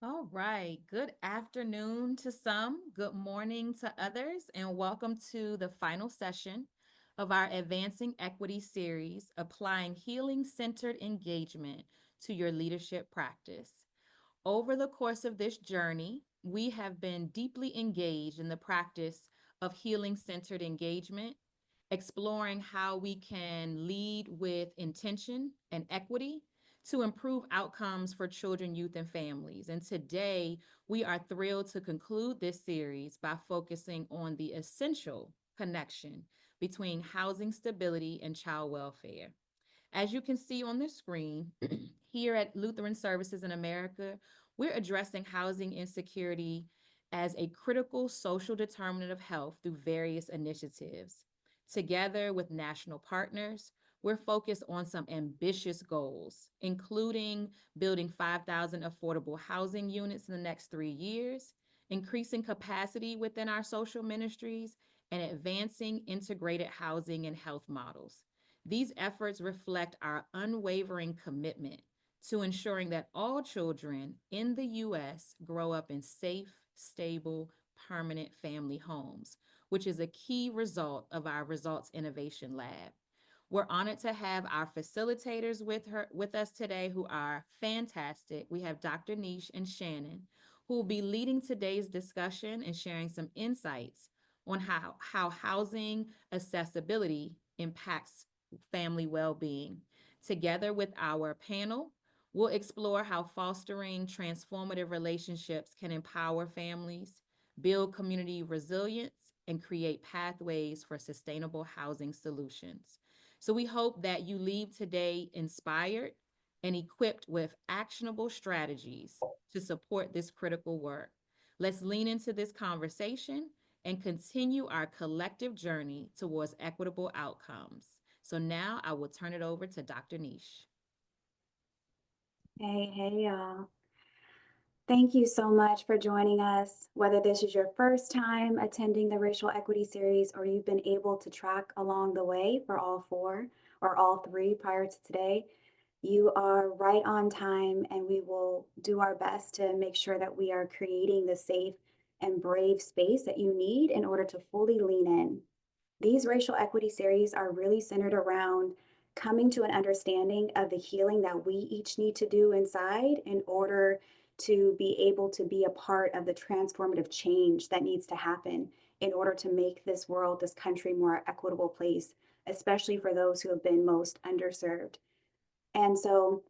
All right. Good afternoon to some, good morning to others, and welcome to the final session of our Advancing Equity series, Applying Healing Centered Engagement to Your Leadership Practice. Over the course of this journey, we have been deeply engaged in the practice of healing centered engagement, exploring how we can lead with intention and equity to improve outcomes for children, youth, and families. And today, we are thrilled to conclude this series by focusing on the essential connection between housing stability and child welfare. As you can see on the screen, here at Lutheran Services in America, we're addressing housing insecurity as a critical social determinant of health through various initiatives. Together with national partners, we're focused on some ambitious goals, including building 5,000 affordable housing units in the next 3 years, increasing capacity within our social ministries, and advancing integrated housing and health models. These efforts reflect our unwavering commitment to ensuring that all children in the U.S. grow up in safe, stable, permanent family homes, which is a key result of our Results Innovation Lab. We're honored to have our facilitators with us today who are fantastic. We have Dr. Nish and Shannon, who will be leading today's discussion and sharing some insights on how housing accessibility impacts family well-being. Together with our panel, we'll explore how fostering transformative relationships can empower families, build community resilience, and create pathways for sustainable housing solutions. So we hope that you leave today inspired and equipped with actionable strategies to support this critical work. Let's lean into this conversation and continue our collective journey towards equitable outcomes. So now I will turn it over to Dr. Nish. Hey, y'all. Thank you so much for joining us. Whether this is your first time attending the Racial Equity Series or you've been able to track along the way for all four or all three prior to today, you are right on time, and we will do our best to make sure that we are creating the safe and brave space that you need in order to fully lean in. These racial equity series are really centered around coming to an understanding of the healing that we each need to do inside in order to be able to be a part of the transformative change that needs to happen in order to make this world, this country, more equitable place, especially for those who have been most underserved. And so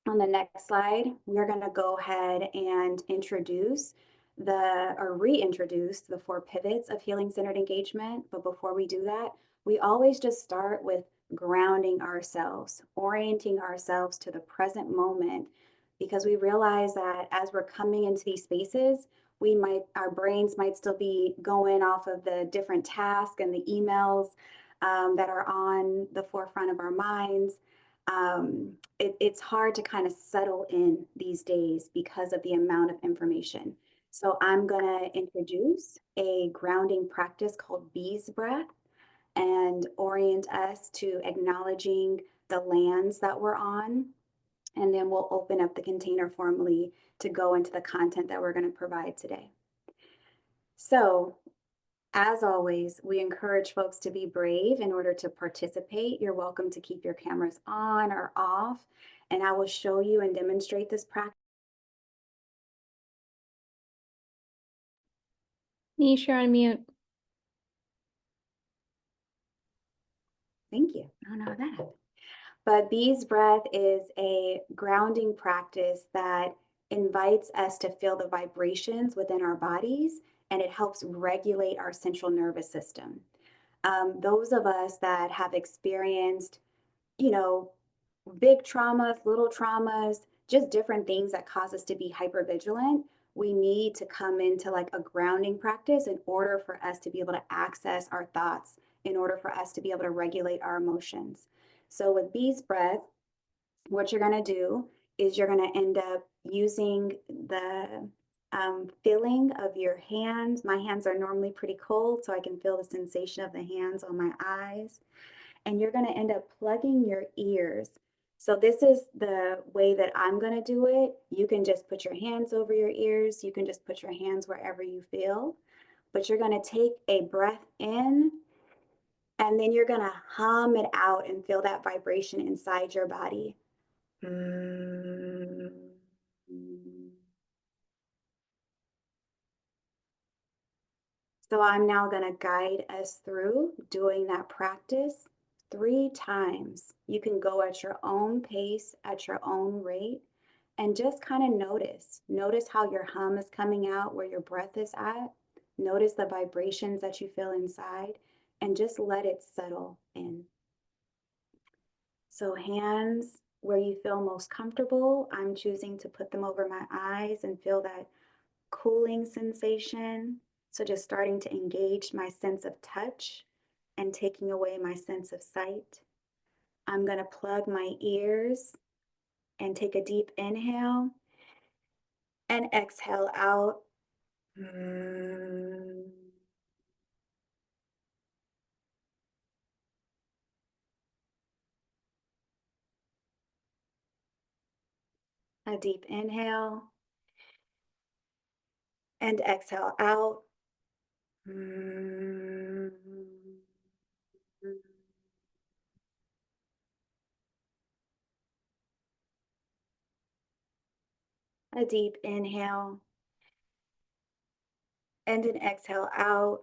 on the next slide, we're going to go ahead and reintroduce the four pivots of healing centered engagement. But before we do that, we always just start with grounding ourselves, orienting ourselves to the present moment, because we realize that as we're coming into these spaces, our brains might still be going off of the different tasks and the emails that are on the forefront of our minds. It's hard to kind of settle in these days because of the amount of information. So I'm going to introduce a grounding practice called Bees Breath and orient us to acknowledging the lands that we're on. And then we'll open up the container formally to go into the content that we're going to provide today. So as always, we encourage folks to be brave in order to participate. You're welcome to keep your cameras on or off, and I will show you and demonstrate this practice. Nish, you're on mute. Thank you. I don't know how that happened. But Bees Breath is a grounding practice that invites us to feel the vibrations within our bodies, and it helps regulate our central nervous system. Those of us that have experienced, you know, big traumas, little traumas, just different things that cause us to be hypervigilant, we need to come into like a grounding practice in order for us to be able to access our thoughts, in order for us to be able to regulate our emotions. So with Bees Breath, what you're going to do is you're going to end up using the feeling of your hands. My hands are normally pretty cold, so I can feel the sensation of the hands on my eyes. And you're going to end up plugging your ears So this is the way that I'm going to do it. You can just put your hands over your ears. You can just put your hands wherever you feel. But you're going to take a breath in and then you're going to hum it out and feel that vibration inside your body. So I'm now going to guide us through doing that practice 3 times. You can go at your own pace, at your own rate, and just kind of notice. Notice how your hum is coming out, where your breath is at. Notice the vibrations that you feel inside, and just let it settle in. So hands where you feel most comfortable, I'm choosing to put them over my eyes and feel that cooling sensation. So just starting to engage my sense of touch and taking away my sense of sight. I'm going to plug my ears and take a deep inhale and exhale out. A deep inhale and exhale out. A deep inhale and an exhale out.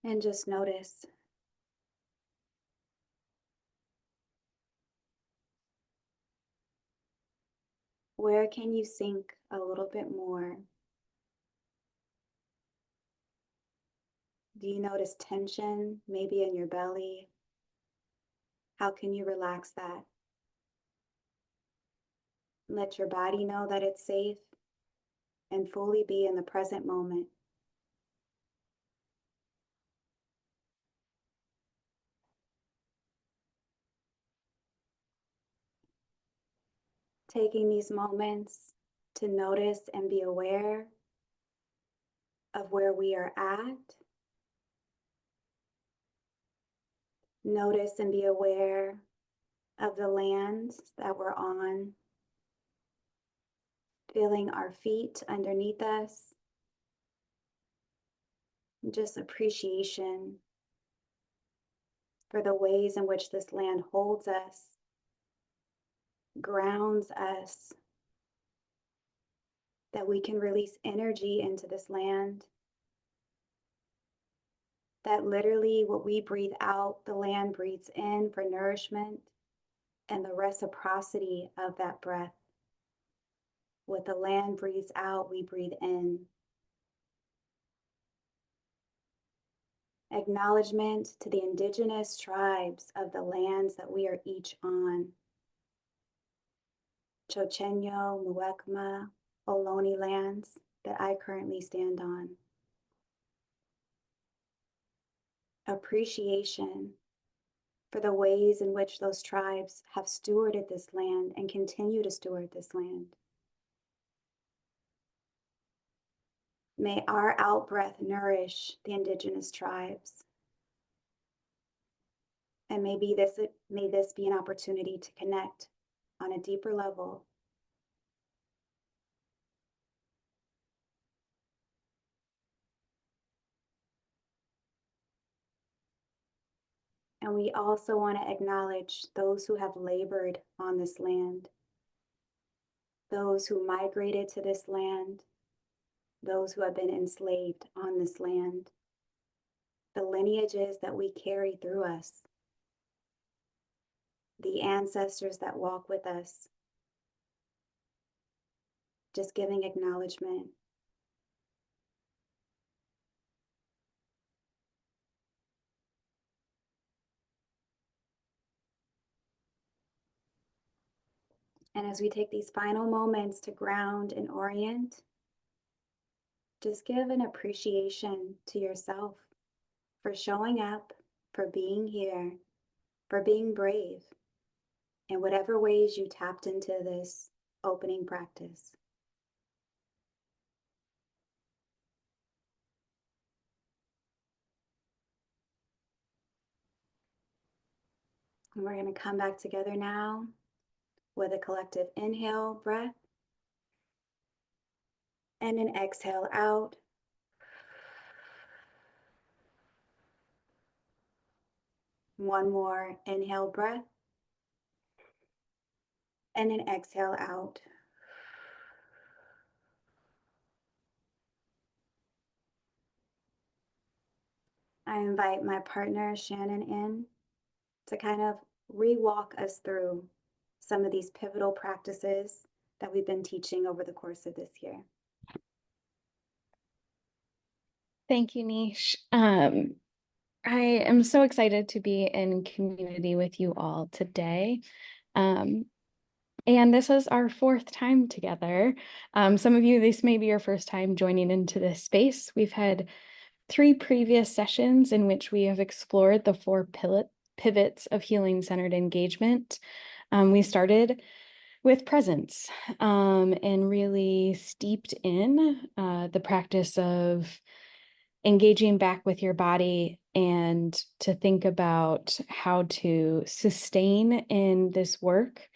And just notice. Where can you sink a little bit more? Do you notice tension, maybe in your belly? How can you relax that? Let your body know that it's safe and fully be in the present moment. Taking these moments to notice and be aware of where we are at. Notice and be aware of the land that we're on. Feeling our feet underneath us. Just appreciation for the ways in which this land holds us, grounds us, that we can release energy into this land, that literally what we breathe out, the land breathes in for nourishment, and the reciprocity of that breath. What the land breathes out, we breathe in. Acknowledgement to the indigenous tribes of the lands that we are each on. Chochenyo, Muwekma, Ohlone lands that I currently stand on. Appreciation for the ways in which those tribes have stewarded this land and continue to steward this land. May our out-breath nourish the indigenous tribes. And may this be an opportunity to connect on a deeper level. And we also want to acknowledge those who have labored on this land, those who migrated to this land, those who have been enslaved on this land, the lineages that we carry through us, the ancestors that walk with us. Just giving acknowledgement. And as we take these final moments to ground and orient, just give an appreciation to yourself for showing up, for being here, for being brave in whatever ways you tapped into this opening practice. And we're going to come back together now with a collective inhale breath and an exhale out. One more inhale breath and an exhale out. I invite my partner Shannon in to kind of re-walk us through some of these pivotal practices that we've been teaching over the course of this year. Thank you, Nish. I am so excited to be in community with you all today. And this is our fourth time together. Some of you, this may be your first time joining into this space. We've had 3 previous sessions in which we have explored the 4 pivots of healing-centered engagement. We started with presence and really steeped in the practice of engaging back with your body and to think about how to sustain in this work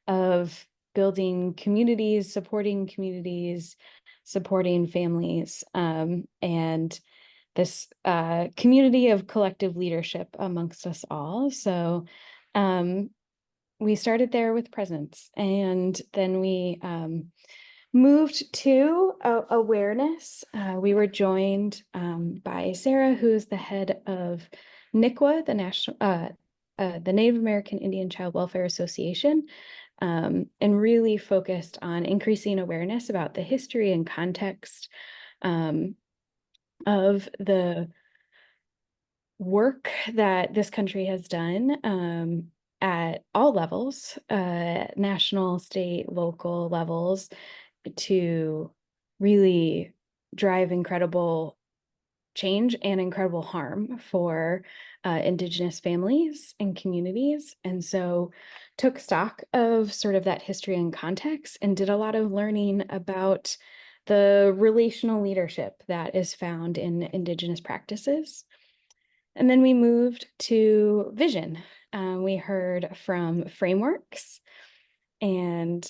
of building communities, supporting families, and this community of collective leadership amongst us all. So we started there with presence, and then we moved to awareness. We were joined by Sarah, who's the head of NICWA, the Native American Indian Child Welfare Association, and really focused on increasing awareness about the history and context of the work that this country has done at all levels, national, state, local levels, to really drive incredible change and incredible harm for Indigenous families and communities. And so took stock of sort of that history and context and did a lot of learning about the relational leadership that is found in Indigenous practices. And then we moved to vision. We heard from Frameworks, and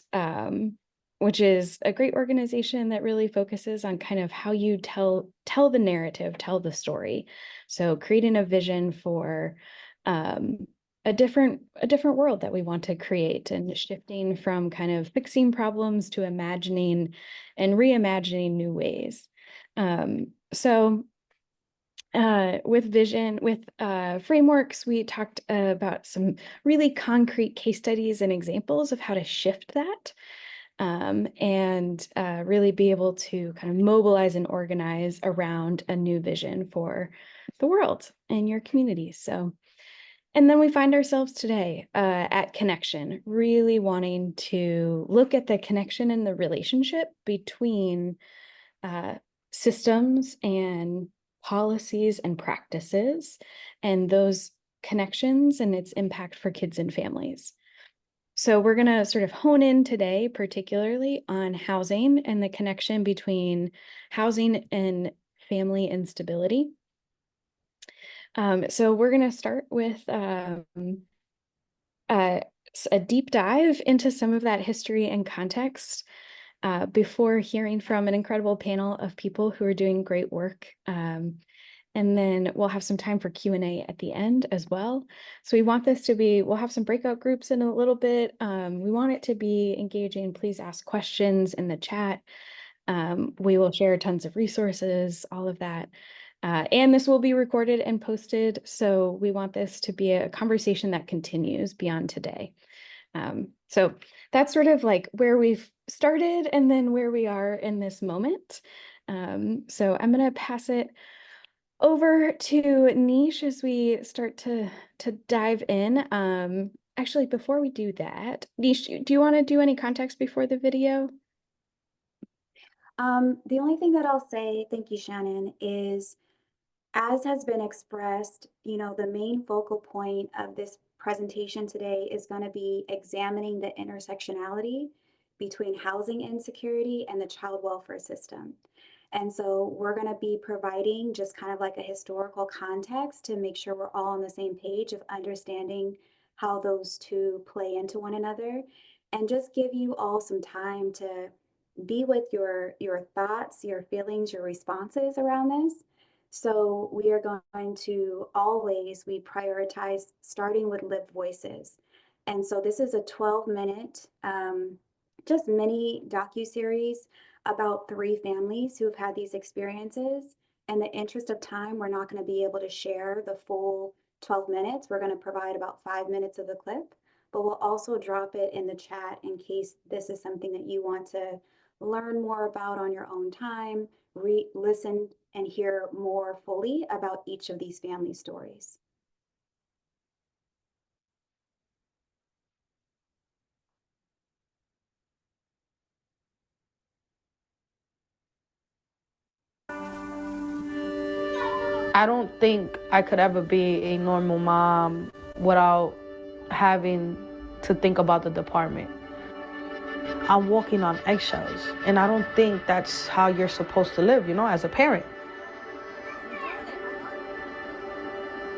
which is a great organization that really focuses on kind of how you tell the narrative, tell the story. So creating a vision for a different world that we want to create, and shifting from kind of fixing problems to imagining and reimagining new ways. With Frameworks, we talked about some really concrete case studies and examples of how to shift that, and really be able to kind of mobilize and organize around a new vision for the world and your community. So, and then we find ourselves today at connection, really wanting to look at the connection and the relationship between systems and policies and practices, and those connections and its impact for kids and families. So we're going to sort of hone in today, particularly on housing and the connection between housing and family instability. So we're going to start with a deep dive into some of that history and context before hearing from an incredible panel of people who are doing great work. And then we'll have some time for Q&A at the end as well. So we want this to be, we'll have some breakout groups in a little bit. We want it to be engaging. Please ask questions in the chat. We will share tons of resources, all of that. And this will be recorded and posted. So we want this to be a conversation that continues beyond today. So that's sort of like where we've started and then where we are in this moment. So I'm going to pass it over to Nish as we start to dive in. Actually, before we do that, Nish, do you want to do any context before the video? The only thing that I'll say, thank you, Shannon, is as has been expressed, the main focal point of this presentation today is going to be examining the intersectionality between housing insecurity and the child welfare system. And so we're going to be providing just kind of like a historical context to make sure we're all on the same page of understanding how those two play into one another, and just give you all some time to be with your thoughts, your feelings, your responses around this. So we are going to always we prioritize starting with lived voices. And so this is a 12-minute just mini docu-series about three families who have had these experiences. In the interest of time, we're not going to be able to share the full 12 minutes. We're going to provide about 5 minutes of the clip, but we'll also drop it in the chat in case this is something that you want to learn more about on your own time, listen and hear more fully about each of these family stories. I don't think I could ever be a normal mom without having to think about the department. I'm walking on eggshells, and I don't think that's how you're supposed to live, as a parent.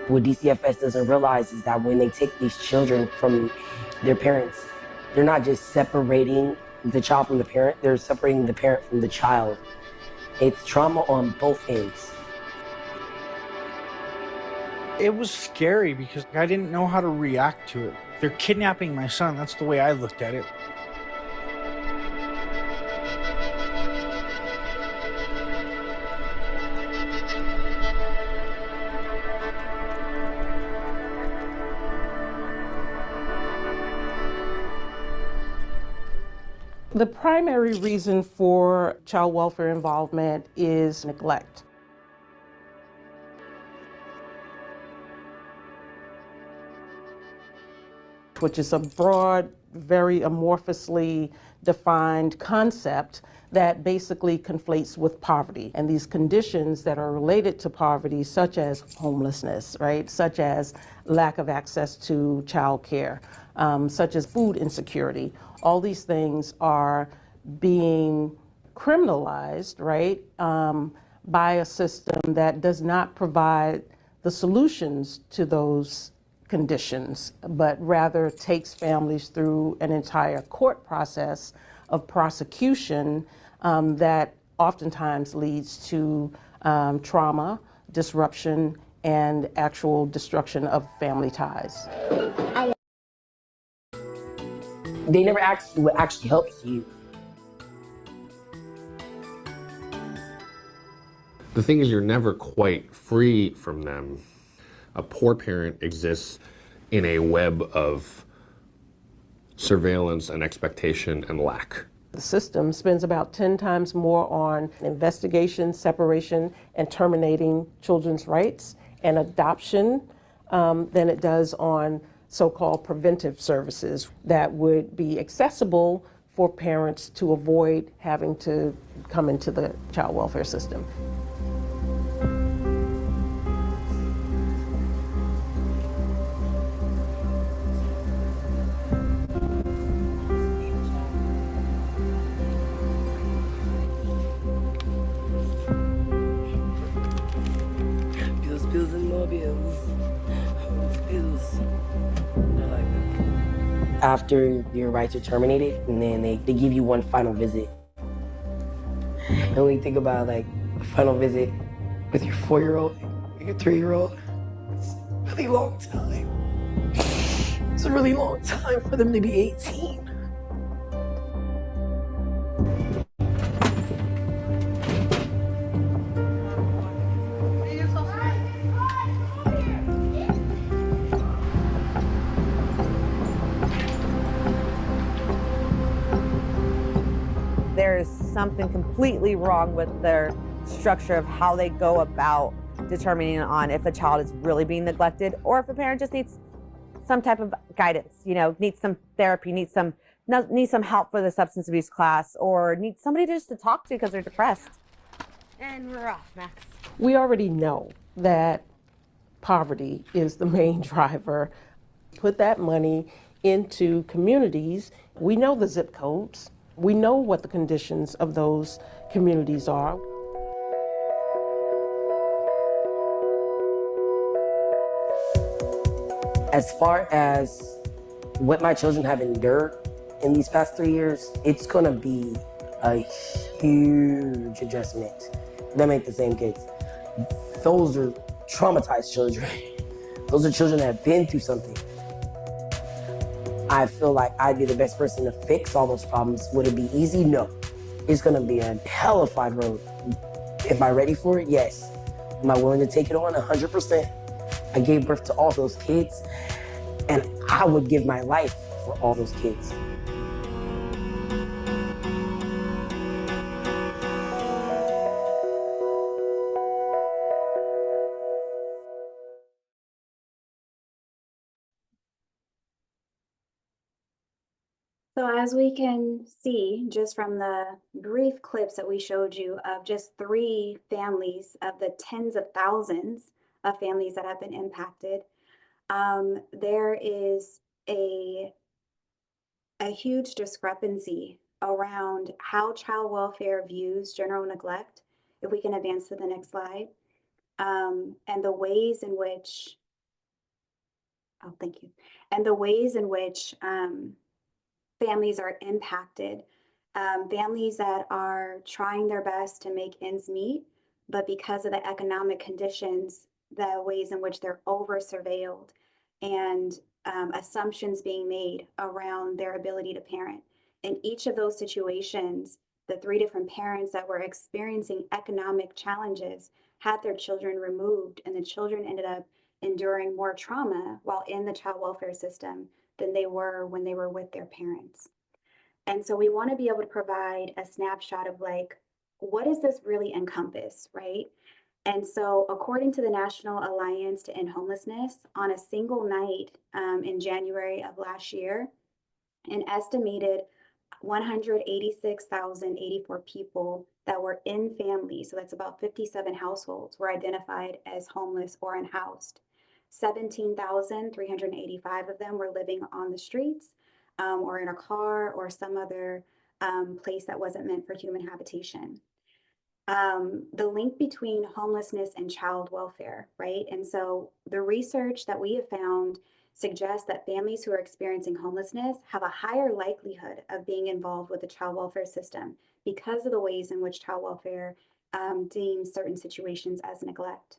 What DCFS doesn't realize is that when they take these children from their parents, they're not just separating the child from the parent, they're separating the parent from the child. It's trauma on both ends. It was scary because I didn't know how to react to it. They're kidnapping my son. That's the way I looked at it. The primary reason for child welfare involvement is neglect. Which is a broad, very amorphously defined concept that basically conflates with poverty and these conditions that are related to poverty, such as homelessness, right? Such as lack of access to childcare, such as food insecurity. All these things are being criminalized, right, by a system that does not provide the solutions to those conditions, but rather takes families through an entire court process of prosecution that oftentimes leads to trauma, disruption, and actual destruction of family ties. They never ask you what actually helps you. The thing is, you're never quite free from them. A poor parent exists in a web of surveillance and expectation and lack. The system spends about 10 times more on investigation, separation, and terminating children's rights and adoption than it does on so-called preventive services that would be accessible for parents to avoid having to come into the child welfare system. Bills and more bills. Bills. After your rights are terminated, and then they give you one final visit. And when you think about like a final visit with your 4-year-old, your 3-year-old, it's a really long time. It's a really long time for them to be 18. There's something completely wrong with their structure of how they go about determining on if a child is really being neglected or if a parent just needs some type of guidance, needs some therapy, needs some help for the substance abuse class, or needs somebody just to talk to because they're depressed. And we're off, Max. We already know that poverty is the main driver. Put that money into communities. We know the zip codes. We know what the conditions of those communities are. As far as what my children have endured in these past 3 years, it's gonna be a huge adjustment. Them ain't the same kids. Those are traumatized children. Those are children that have been through something. I feel like I'd be the best person to fix all those problems. Would it be easy? No. It's gonna be a hellified road. Am I ready for it? Yes. Am I willing to take it on? 100%. I gave birth to all those kids, and I would give my life for all those kids. So as we can see, just from the brief clips that we showed you of just 3 families of the tens of thousands of families that have been impacted, there is a huge discrepancy around how child welfare views general neglect. If we can advance to the next slide, and the ways in which, oh, thank you, and the ways in which families are impacted. Families that are trying their best to make ends meet, but because of the economic conditions, the ways in which they're over surveilled and assumptions being made around their ability to parent. In each of those situations, the 3 different parents that were experiencing economic challenges had their children removed, and the children ended up enduring more trauma while in the child welfare system than they were when they were with their parents. And so we want to be able to provide a snapshot of like, what does this really encompass, right? And so according to the National Alliance to End Homelessness, on a single night in January of last year, an estimated 186,084 people that were in families, so that's about 57 households, were identified as homeless or unhoused. 17,385 of them were living on the streets or in a car or some other place that wasn't meant for human habitation. The link between homelessness and child welfare, right? And so the research that we have found suggests that families who are experiencing homelessness have a higher likelihood of being involved with the child welfare system because of the ways in which child welfare deems certain situations as neglect.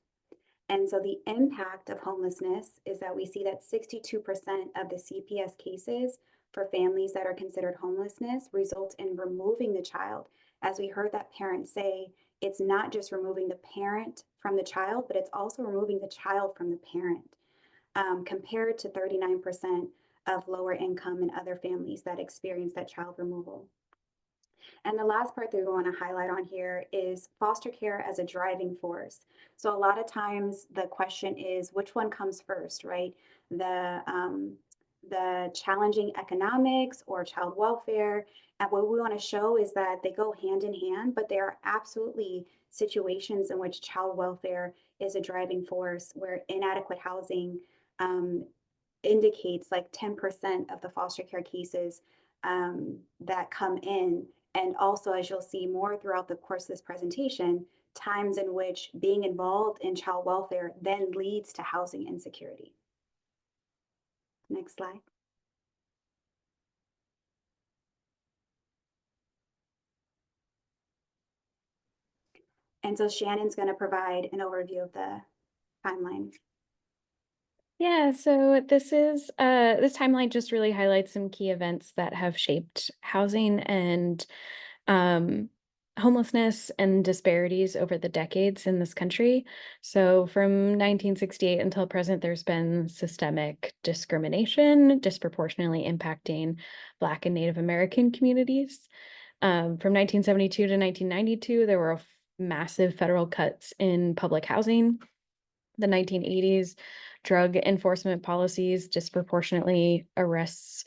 And so the impact of homelessness is that we see that 62% of the CPS cases for families that are considered homelessness result in removing the child. As we heard that parent say, it's not just removing the parent from the child, but it's also removing the child from the parent, compared to 39% of lower income and other families that experience that child removal. And the last part that we want to highlight on here is foster care as a driving force. So a lot of times the question is, which one comes first, right? The challenging economics or child welfare. And what we want to show is that they go hand in hand, but there are absolutely situations in which child welfare is a driving force where inadequate housing indicates like 10% of the foster care cases that come in. And also, as you'll see more throughout the course of this presentation, times in which being involved in child welfare then leads to housing insecurity. Next slide. And so Shannon's going to provide an overview of the timeline. Yeah, so this timeline just really highlights some key events that have shaped housing and homelessness and disparities over the decades in this country. So from 1968 until present, there's been systemic discrimination disproportionately impacting Black and Native American communities. From 1972 to 1992, there were massive federal cuts in public housing. The 1980s, drug enforcement policies disproportionately arrests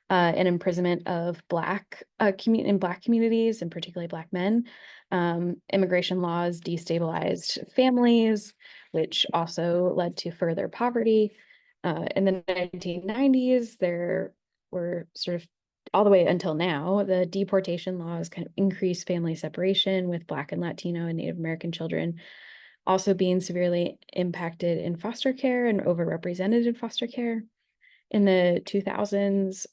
and imprisonment of Black communities, and particularly Black men. Immigration laws destabilized families, which also led to further poverty. In the 1990s, there were sort of all the way until now, the deportation laws kind of increased family separation with Black and Latino and Native American children, also being severely impacted in foster care and overrepresented in foster care. In the 2000s,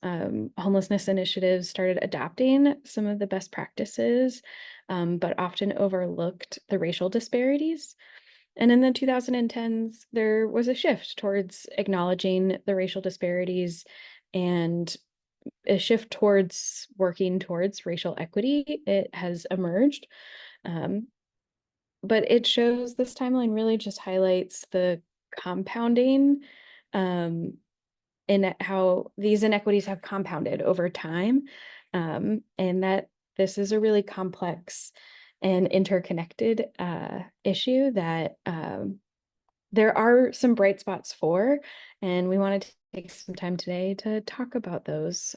homelessness initiatives started adopting some of the best practices, but often overlooked the racial disparities. And in the 2010s, there was a shift towards acknowledging the racial disparities and a shift towards working towards racial equity. It has emerged. Um, but it shows, this timeline really just highlights the compounding in how these inequities have compounded over time, and that this is a really complex and interconnected issue that there are some bright spots for, and we wanted to take some time today to talk about those.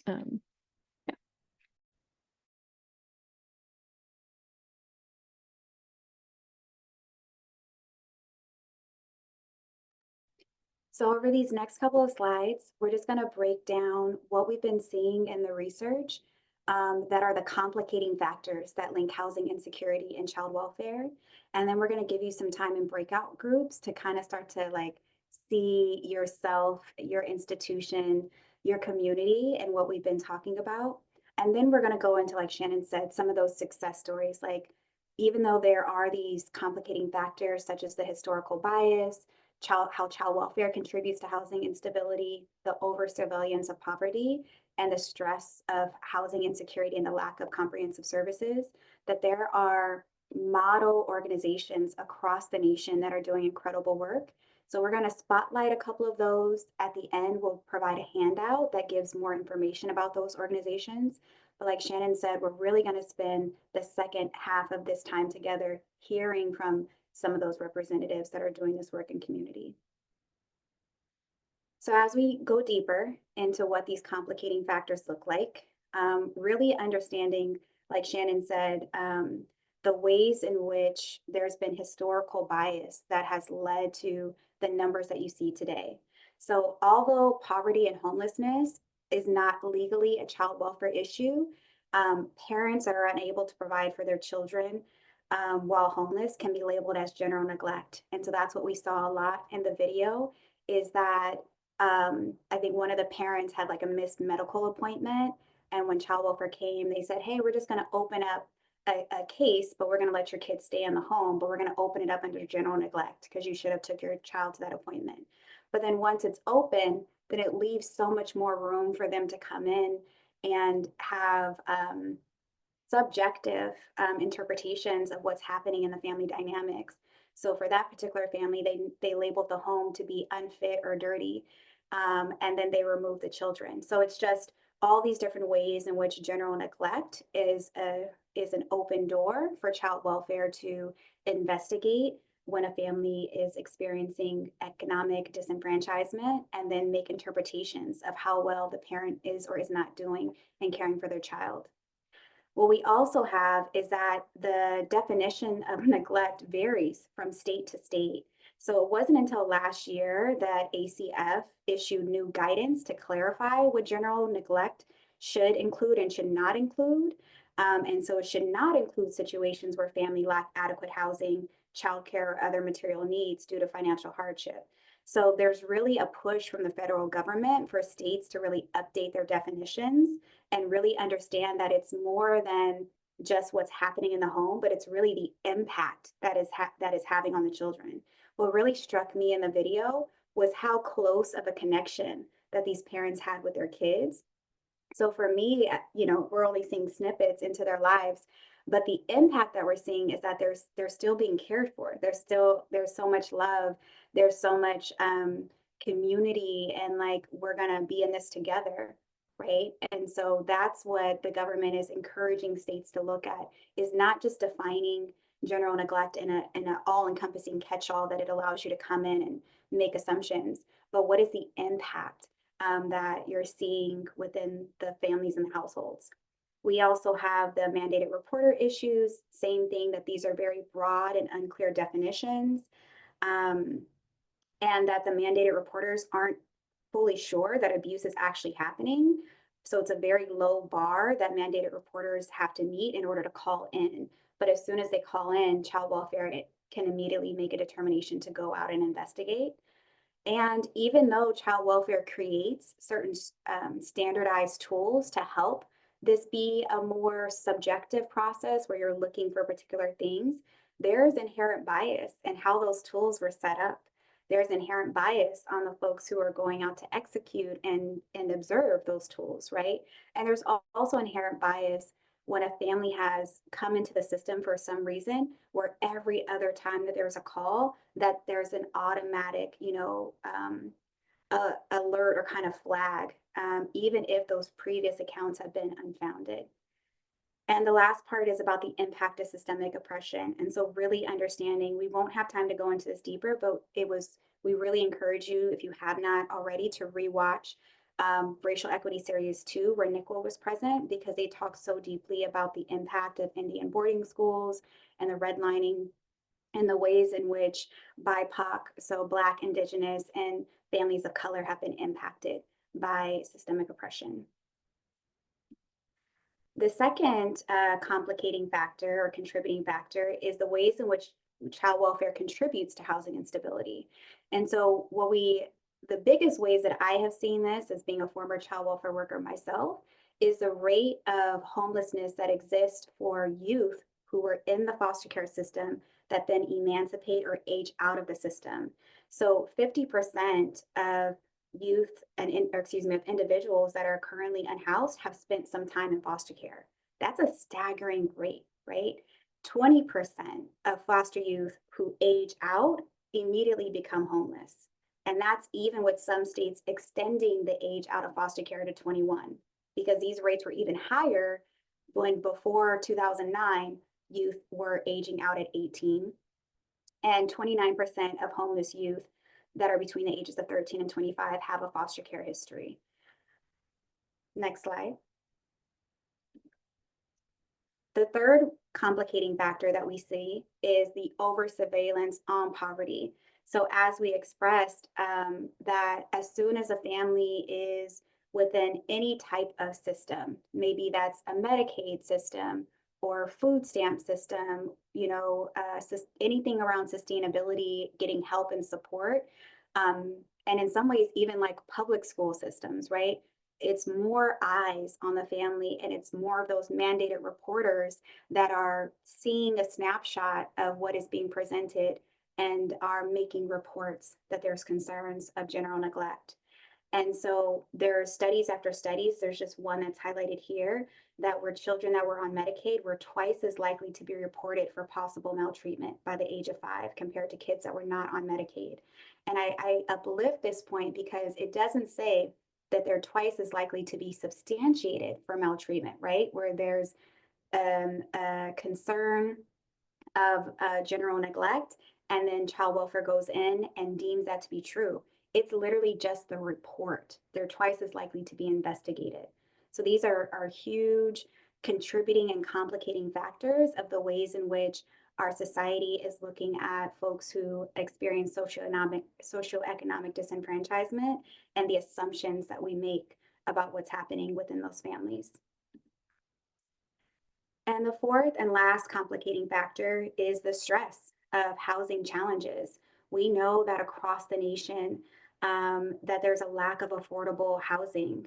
So over these next couple of slides, we're just going to break down what we've been seeing in the research that are the complicating factors that link housing insecurity and child welfare. And then we're going to give you some time in breakout groups to kind of start to like see yourself, your institution, your community, and what we've been talking about. And then we're going to go into, like Shannon said, some of those success stories. Like, even though there are these complicating factors such as the historical bias, how child welfare contributes to housing instability, the over surveillance of poverty, and the stress of housing insecurity and the lack of comprehensive services, that there are model organizations across the nation that are doing incredible work. So we're going to spotlight a couple of those. At the end, we'll provide a handout that gives more information about those organizations. But like Shannon said, we're really going to spend the second half of this time together hearing from some of those representatives that are doing this work in community. So as we go deeper into what these complicating factors look like, really understanding, like Shannon said, the ways in which there's been historical bias that has led to the numbers that you see today. So although poverty and homelessness is not legally a child welfare issue, parents that are unable to provide for their children while homeless can be labeled as general neglect. And so that's what we saw a lot in the video, is that I think one of the parents had like a missed medical appointment. And when child welfare came, they said, hey, we're just going to open up a case, but we're going to let your kids stay in the home, but we're going to open it up under general neglect because you should have took your child to that appointment. But then once it's open, then it leaves so much more room for them to come in and have subjective interpretations of what's happening in the family dynamics. So for that particular family, they labeled the home to be unfit or dirty, and then they removed the children. So it's just all these different ways in which general neglect is an open door for child welfare to investigate when a family is experiencing economic disenfranchisement, and then make interpretations of how well the parent is or is not doing in caring for their child. What we also have is that the definition of neglect varies from state to state. So it wasn't until last year that ACF issued new guidance to clarify what general neglect should include and should not include. And so it should not include situations where family lack adequate housing, childcare, or other material needs due to financial hardship. So there's really a push from the federal government for states to really update their definitions and really understand that it's more than just what's happening in the home, but it's really the impact that is having on the children. What really struck me in the video was how close of a connection that these parents had with their kids. So for me, we're only seeing snippets into their lives, but the impact that we're seeing is that they're still being cared for. There's so much love. There's so much community, and like, we're gonna be in this together, right? And so that's what the government is encouraging states to look at, is not just defining general neglect in an all-encompassing catch-all that it allows you to come in and make assumptions, but what is the impact that you're seeing within the families and the households. We also have the mandated reporter issues, same thing, that these are very broad and unclear definitions, and that the mandated reporters aren't fully sure that abuse is actually happening. So it's a very low bar that mandated reporters have to meet in order to call in. But as soon as they call in, child welfare can immediately make a determination to go out and investigate. And even though child welfare creates certain standardized tools to help this be a more subjective process where you're looking for particular things, there's inherent bias in how those tools were set up. There's inherent bias on the folks who are going out to execute and observe those tools, right? And there's also inherent bias when a family has come into the system for some reason, where every other time that there's a call, that there's an automatic, alert or kind of flag, even if those previous accounts have been unfounded. And the last part is about the impact of systemic oppression. And so really understanding, we won't have time to go into this deeper, but we really encourage you, if you have not already, to rewatch Racial Equity Series 2, where Nicole was present, because they talk so deeply about the impact of Indian boarding schools and the redlining and the ways in which BIPOC, so Black, Indigenous, and families of color have been impacted by systemic oppression. The second complicating factor or contributing factor is the ways in which child welfare contributes to housing instability. And so the biggest ways that I have seen this, as being a former child welfare worker myself, is the rate of homelessness that exists for youth who were in the foster care system that then emancipate or age out of the system. So 50% of youth and of individuals that are currently unhoused have spent some time in foster care. That's a staggering rate, right? 20% of foster youth who age out immediately become homeless. And that's even with some states extending the age out of foster care to 21, because these rates were even higher when before 2009, youth were aging out at 18. And 29% of homeless youth that are between the ages of 13 and 25 have a foster care history. Next slide. The third complicating factor that we see is the over surveillance on poverty. So as we expressed, that as soon as a family is within any type of system, maybe that's a Medicaid system or food stamp system, anything around sustainability, getting help and support, and in some ways, even like public school systems, right? It's more eyes on the family, and it's more of those mandated reporters that are seeing a snapshot of what is being presented and are making reports that there's concerns of general neglect. And so there are studies after studies. There's just one that's highlighted here, that were children that were on Medicaid were twice as likely to be reported for possible maltreatment by the age of 5 compared to kids that were not on Medicaid. And I uplift this point because it doesn't say that they're twice as likely to be substantiated for maltreatment, right? Where there's a concern of general neglect, and then child welfare goes in and deems that to be true. It's literally just the report. They're twice as likely to be investigated. So these are huge contributing and complicating factors of the ways in which our society is looking at folks who experience socioeconomic disenfranchisement and the assumptions that we make about what's happening within those families. And the fourth and last complicating factor is the stress of housing challenges. We know that across the nation, that there's a lack of affordable housing.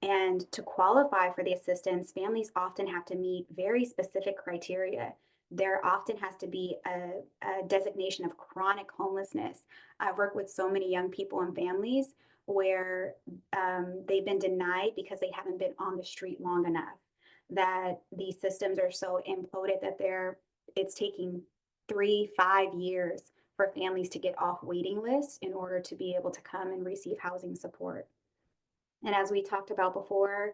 And to qualify for the assistance, families often have to meet very specific criteria. There often has to be a designation of chronic homelessness. I've worked with so many young people and families where they've been denied because they haven't been on the street long enough, that these systems are so imploded that it's taking 3-5 years for families to get off waiting lists in order to be able to come and receive housing support. And as we talked about before,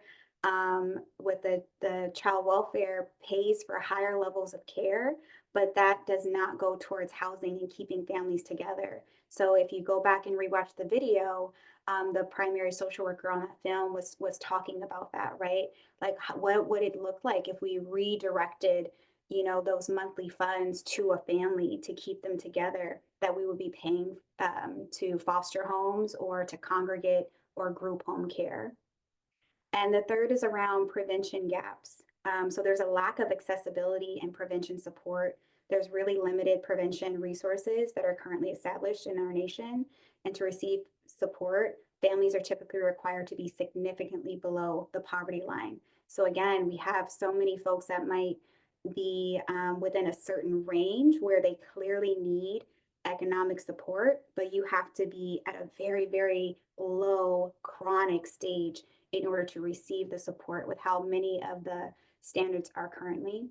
with the child welfare pays for higher levels of care, but that does not go towards housing and keeping families together. So if you go back and rewatch the video, the primary social worker on that film was talking about that, right? Like, what would it look like if we redirected, those monthly funds to a family to keep them together, that we would be paying to foster homes or to congregate or group home care. And the third is around prevention gaps. So there's a lack of accessibility and prevention support. There's really limited prevention resources that are currently established in our nation. And to receive support, families are typically required to be significantly below the poverty line. So again, we have so many folks that might be within a certain range where they clearly need economic support, but you have to be at a very, very low chronic stage in order to receive the support with how many of the standards are currently.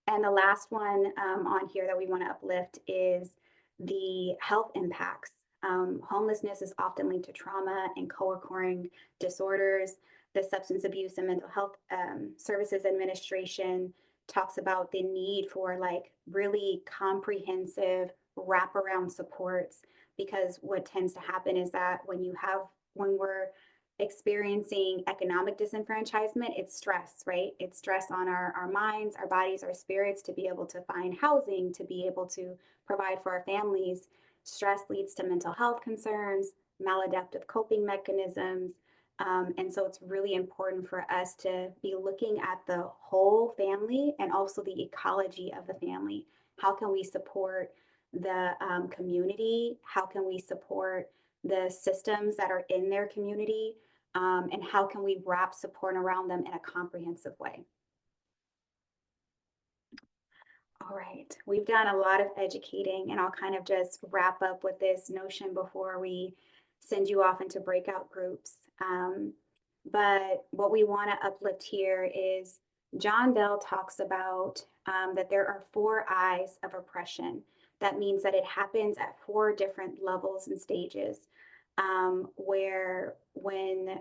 And the last one on here that we want to uplift is the health impacts. Homelessness is often linked to trauma and co-occurring disorders. The Substance Abuse and Mental Health Services Administration talks about the need for like really comprehensive wraparound supports, because what tends to happen is that when we're experiencing economic disenfranchisement, it's stress, right? It's stress on our minds, our bodies, our spirits to be able to find housing, to be able to provide for our families. Stress leads to mental health concerns, maladaptive coping mechanisms. And so it's really important for us to be looking at the whole family and also the ecology of the family. How can we support the community? How can we support the systems that are in their community? And how can we wrap support around them in a comprehensive way? All right, we've done a lot of educating, and I'll kind of just wrap up with this notion before we send you off into breakout groups. But what we want to uplift here is John Bell talks about that there are 4 eyes of oppression. That means that it happens at 4 different levels and stages, where when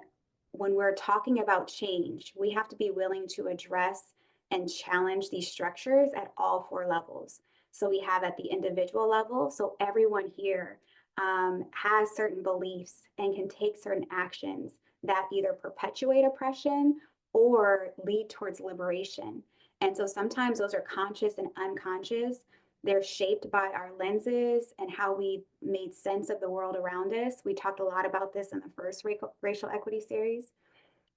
we're talking about change, we have to be willing to address and challenge these structures at all 4 levels. So we have at the individual level, so everyone here has certain beliefs and can take certain actions that either perpetuate oppression or lead towards liberation. And so sometimes those are conscious and unconscious. They're shaped by our lenses and how we made sense of the world around us. We talked a lot about this in the first racial equity series.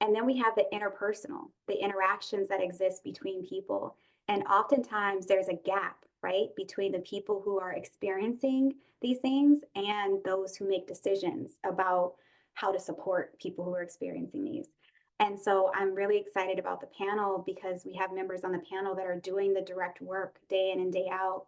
And then we have the interpersonal, the interactions that exist between people. And oftentimes there's a gap, right, between the people who are experiencing these things and those who make decisions about how to support people who are experiencing these. And so I'm really excited about the panel because we have members on the panel that are doing the direct work day in and day out.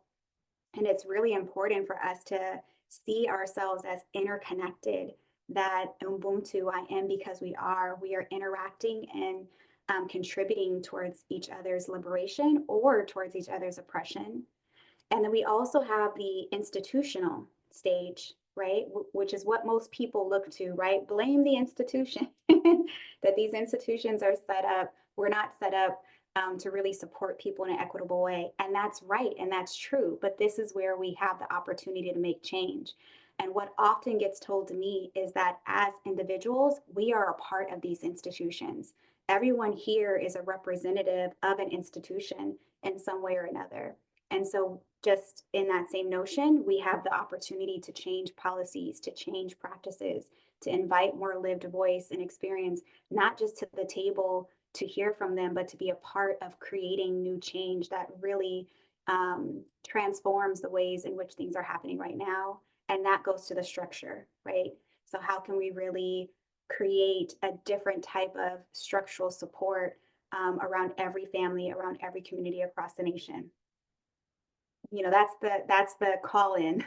And it's really important for us to see ourselves as interconnected, that Ubuntu, I am because we are interacting and contributing towards each other's liberation or towards each other's oppression. And then we also have the institutional stage, right? Which is what most people look to, right? Blame the institution that these institutions are set up. We're not set up to really support people in an equitable way. And that's right. And that's true. But this is where we have the opportunity to make change. And what often gets told to me is that as individuals, we are a part of these institutions. Everyone here is a representative of an institution in some way or another. And so just in that same notion, we have the opportunity to change policies, to change practices, to invite more lived voice and experience, not just to the table to hear from them, but to be a part of creating new change that really transforms the ways in which things are happening right now. And that goes to the structure, right? So how can we really create a different type of structural support around every family, around every community across the nation? You know, that's the call in.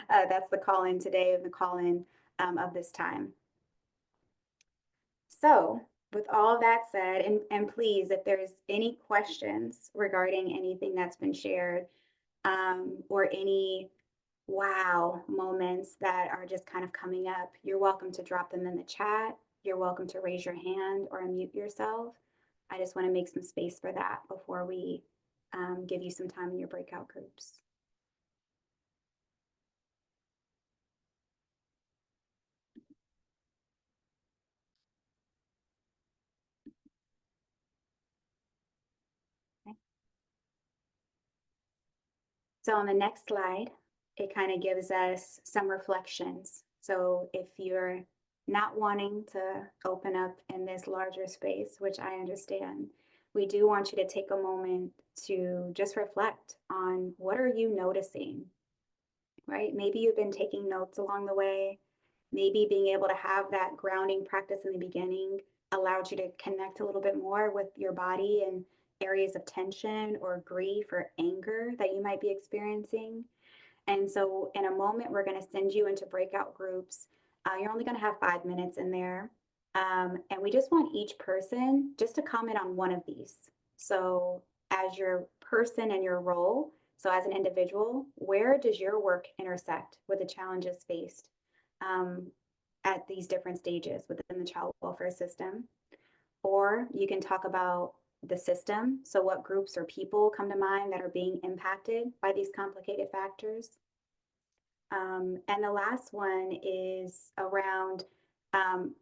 That's the call in today and the call in of this time. So with all of that said, and please, if there's any questions regarding anything that's been shared or any wow moments that are just kind of coming up, you're welcome to drop them in the chat. You're welcome to raise your hand or unmute yourself. I just want to make some space for that before we give you some time in your breakout groups. Okay. So on the next slide, it kind of gives us some reflections. So if you're not wanting to open up in this larger space, which I understand, we do want you to take a moment to just reflect on what are you noticing, right? Maybe you've been taking notes along the way. Maybe being able to have that grounding practice in the beginning allowed you to connect a little bit more with your body and areas of tension or grief or anger that you might be experiencing. And so, in a moment, we're going to send you into breakout groups. You're only going to have 5 minutes in there. And we just want each person just to comment on one of these. So, as your person and your role, so as an individual, where does your work intersect with the challenges faced um, at these different stages within the child welfare system? Or you can talk about the system. So, what groups or people come to mind that are being impacted by these complicated factors? And the last one is around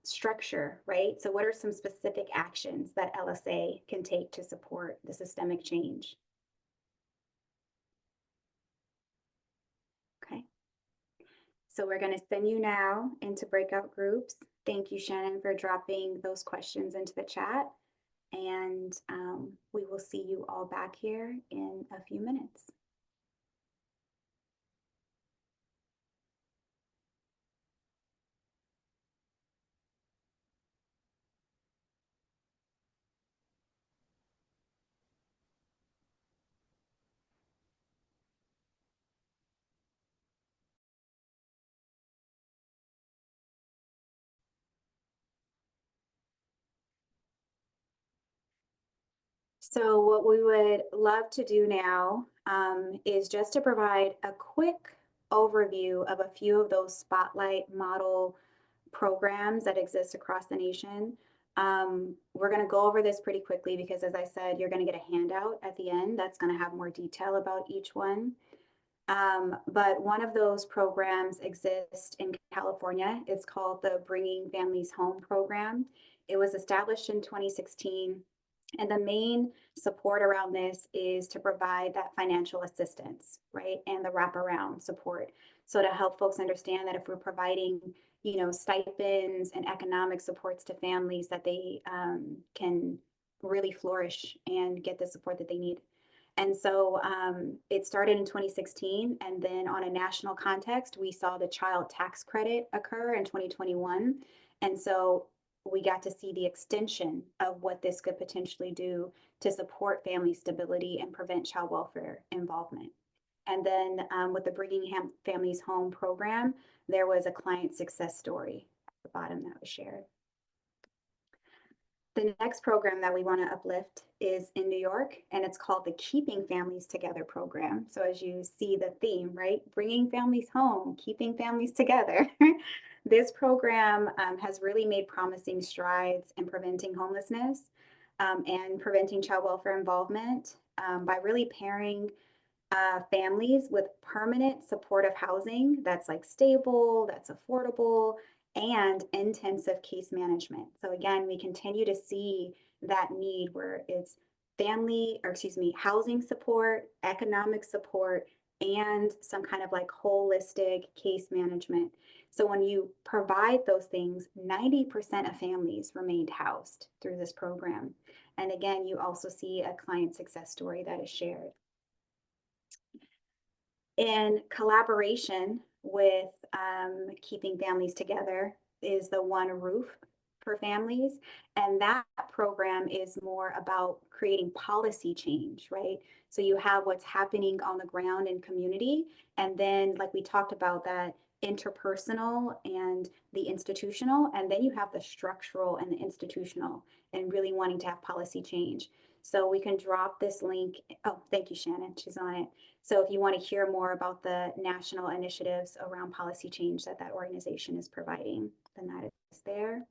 structure, right? So, what are some specific actions that LSA can take to support the systemic change? Okay. So, we're going to send you now into breakout groups. Thank you, Shannon, for dropping those questions into the chat. And we will see you all back here in a few minutes. So what we would love to do now is just to provide a quick overview of a few of those spotlight model programs that exist across the nation. We're going to go over this pretty quickly because, as I said, you're going to get a handout at the end that's going to have more detail about each one. But one of those programs exists in California. It's called the Bringing Families Home program. It was established in 2016. And the main support around this is to provide that financial assistance, right? And the wraparound support. So to help folks understand that if we're providing, stipends and economic supports to families, that they can really flourish and get the support that they need. And so it started in 2016. And then on a national context, we saw the child tax credit occur in 2021. And so we got to see the extension of what this could potentially do to support family stability and prevent child welfare involvement. And then with the Bringing Families Home program, there was a client success story at the bottom that was shared. The next program that we want to uplift is in New York, and it's called the Keeping Families Together program. So as you see the theme, right? Bringing families home, keeping families together. This program has really made promising strides in preventing homelessness and preventing child welfare involvement by really pairing families with permanent supportive housing that's like stable, that's affordable, and intensive case management. So again, we continue to see that need where it's housing support, economic support, and some kind of like holistic case management. So when you provide those things, 90% of families remained housed through this program. And again, you also see a client success story that is shared. In collaboration with Keeping Families Together is the One Roof for Families. And that program is more about creating policy change, right? So you have what's happening on the ground in community. And then, like we talked about, that interpersonal and the institutional. And then you have the structural and the institutional, and really wanting to have policy change. So we can drop this link. Oh, thank you, Shannon. She's on it. So if you want to hear more about the national initiatives around policy change that organization is providing, then that is there.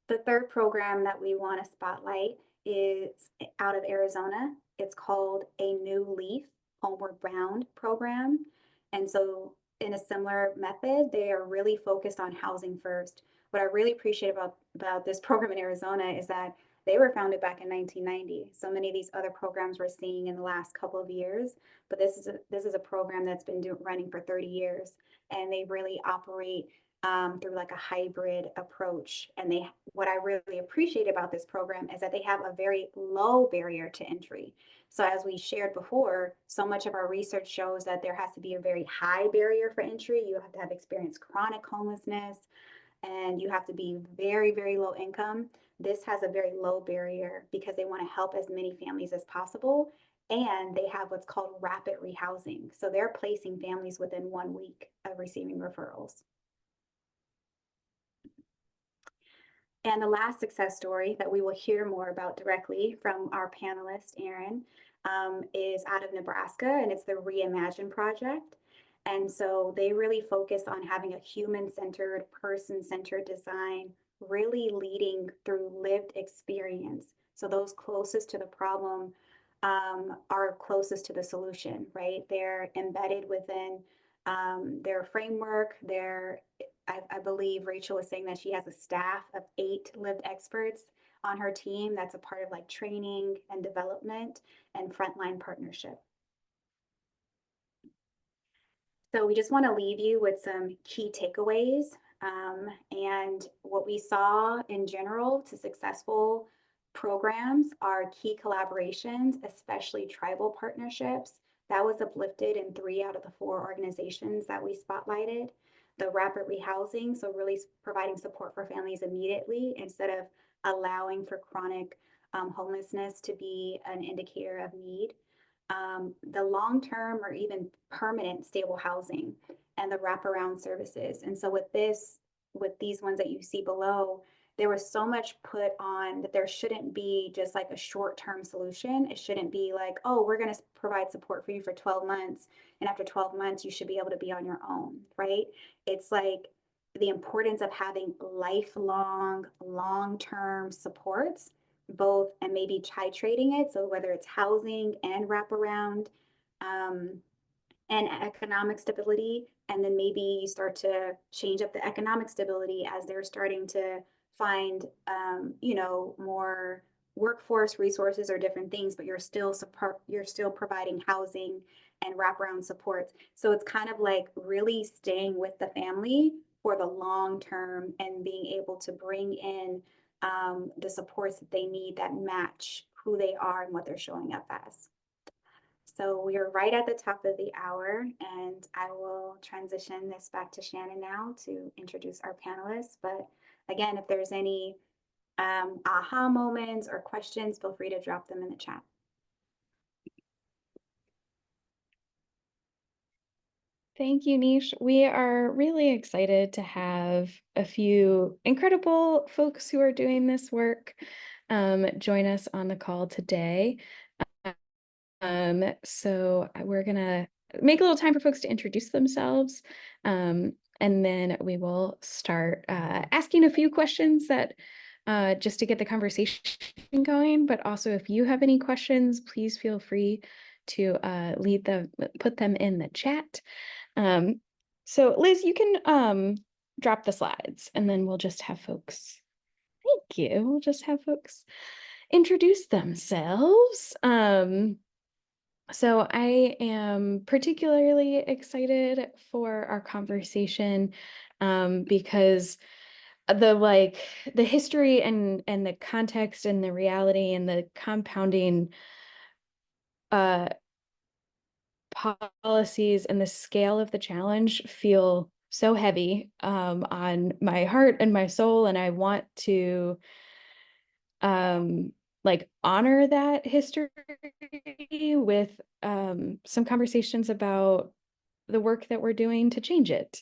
The third program that we want to spotlight is out of Arizona. It's called A New Leaf Homeward Bound program. And so in a similar method, they are really focused on housing first. What I really appreciate about this program in Arizona is that they were founded back in 1990. So many of these other programs we're seeing in the last couple of years, but this is a program that's been running for 30 years, and they really operate through like a hybrid approach. And what I really appreciate about this program is that they have a very low barrier to entry. So as we shared before, so much of our research shows that there has to be a very high barrier for entry. You have to have experienced chronic homelessness, and you have to be very, very low income. This has a very low barrier because they want to help as many families as possible. And they have what's called rapid rehousing. So they're placing families within 1 week of receiving referrals. And the last success story that we will hear more about directly from our panelist, Aaron, is out of Nebraska, and it's the Reimagine Project. And so they really focus on having a human-centered, person-centered design, really leading through lived experience. So those closest to the problem are closest to the solution, right? They're embedded within their framework. I believe Rachel was saying that she has a staff of 8 lived experts on her team. That's a part of like training and development and frontline partnership. So we just want to leave you with some key takeaways. And what we saw in general to successful programs are key collaborations, especially tribal partnerships. That was uplifted in 3 out of the 4 organizations that we spotlighted. The rapid rehousing, so really providing support for families immediately instead of allowing for chronic homelessness to be an indicator of need. The long-term or even permanent stable housing and the wraparound services. And so with these ones that you see below, there was so much put on that there shouldn't be just like a short-term solution. It shouldn't be like, oh, we're going to provide support for you for 12 months. And after 12 months, you should be able to be on your own, right? It's like the importance of having lifelong, long-term supports, both, and maybe titrating it. So whether it's housing and wraparound, and economic stability, and then maybe you start to change up the economic stability as they're starting to find, more workforce resources or different things, but you're still providing housing and wraparound supports. So it's kind of like really staying with the family for the long term and being able to bring in the supports that they need that match who they are and what they're showing up as. So we are right at the top of the hour, and I will transition this back to Shannon now to introduce our panelists. But again, if there's any aha moments or questions, feel free to drop them in the chat. Thank you, Nish. We are really excited to have a few incredible folks who are doing this work join us on the call today. So we're gonna make a little time for folks to introduce themselves, and then we will start asking a few questions that just to get the conversation going. But also, if you have any questions, please feel free to put them in the chat. So Liz, you can drop the slides, and then we'll just have folks. Thank you. We'll just have folks introduce themselves. So I am particularly excited for our conversation because the history and the context and the reality and the compounding policies and the scale of the challenge feel so heavy on my heart and my soul, and I want to honor that history with some conversations about the work that we're doing to change it.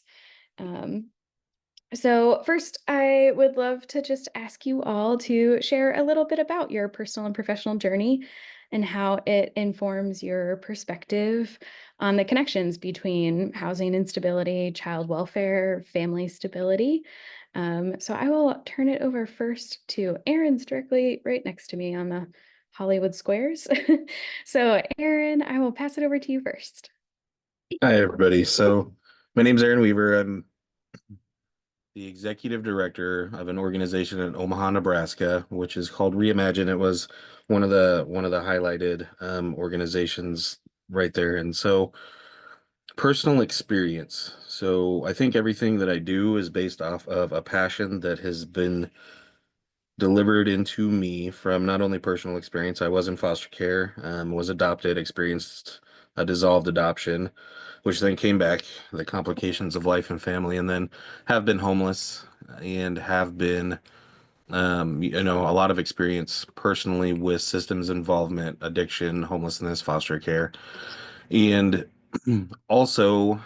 So first, I would love to just ask you all to share a little bit about your personal and professional journey and how it informs your perspective on the connections between housing instability, child welfare, family stability. So I will turn it over first to Aaron's directly right next to me on the Hollywood squares. So Aaron, I will pass it over to you first. Hi, everybody. So my name's Aaron Weaver. I'm the executive director of an organization in Omaha, Nebraska, which is called Reimagine. It was one of the highlighted organizations right there. And so Personal experience. So I think everything that I do is based off of a passion that has been delivered into me from not only personal experience. I was in foster care, was adopted, experienced a dissolved adoption, which then came back, the complications of life and family, and then have been homeless and have been, a lot of experience personally with systems involvement, addiction, homelessness, foster care, and also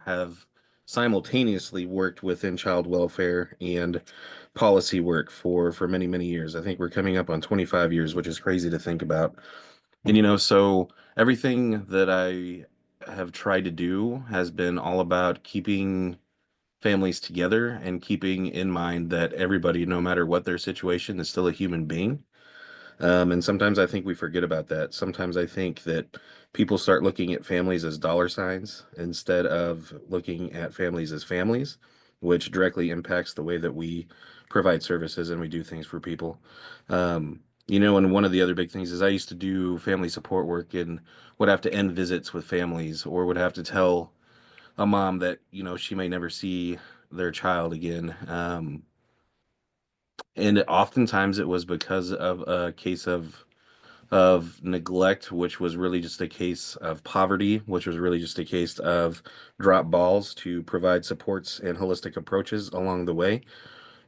have simultaneously worked within child welfare and policy work for many years. I think we're coming up on 25 years, which is crazy to think about. And so everything that I have tried to do has been all about keeping families together and keeping in mind that everybody, no matter what their situation, is still a human being. And sometimes I think we forget about that. Sometimes I think that people start looking at families as dollar signs instead of looking at families as families, which directly impacts the way that we provide services and we do things for people. And one of the other big things is I used to do family support work and would have to end visits with families or would have to tell a mom that, she may never see their child again. And oftentimes it was because of a case of neglect, which was really just a case of poverty, which was really just a case of drop balls to provide supports and holistic approaches along the way.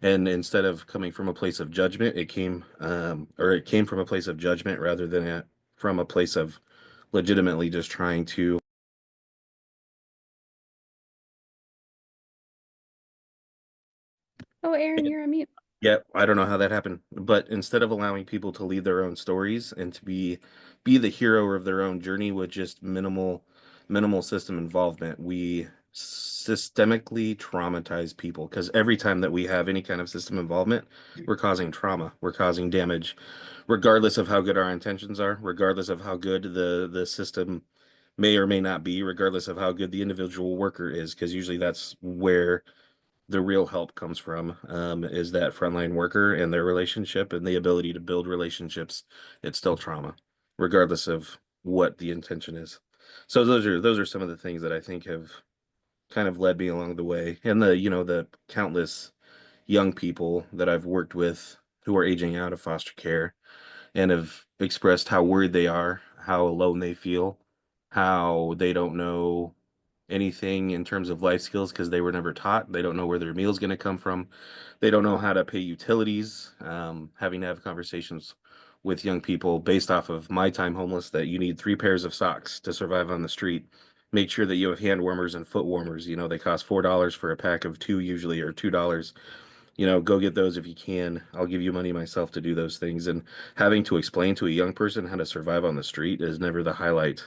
And instead of coming from a place of judgment, it came from a place of judgment rather than from a place of legitimately just trying to. Oh, Aaron, you're on mute. Yeah, I don't know how that happened, but instead of allowing people to lead their own stories and to be the hero of their own journey with just minimal system involvement, we systemically traumatize people because every time that we have any kind of system involvement, we're causing trauma, we're causing damage, regardless of how good our intentions are, regardless of how good the system may or may not be, regardless of how good the individual worker is, because usually that's where the real help comes from, is that frontline worker and their relationship and the ability to build relationships. It's still trauma, regardless of what the intention is. So those are some of the things that I think have kind of led me along the way, and the countless young people that I've worked with who are aging out of foster care and have expressed how worried they are, how alone they feel, how they don't know anything in terms of life skills because they were never taught. They don't know where their meal's going to come from. They don't know how to pay utilities. Having to have conversations with young people based off of my time homeless that you need 3 pairs of socks to survive on the street. Make sure that you have hand warmers and foot warmers. They cost $4 for a pack of two usually, or $2. Go get those if you can. I'll give you money myself to do those things. And having to explain to a young person how to survive on the street is never the highlight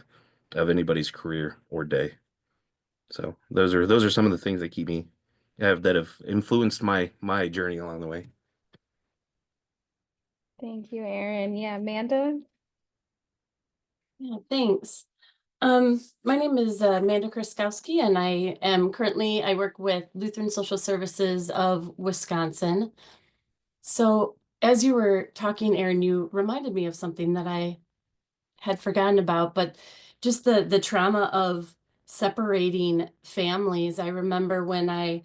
of anybody's career or day. So those are some of the things that keep me that have influenced my journey along the way. Thank you, Aaron. Yeah, Amanda. Yeah, thanks. My name is Amanda Kriskowski, and I work with Lutheran Social Services of Wisconsin. So as you were talking, Aaron, you reminded me of something that I had forgotten about, but just the trauma of separating families. I remember when I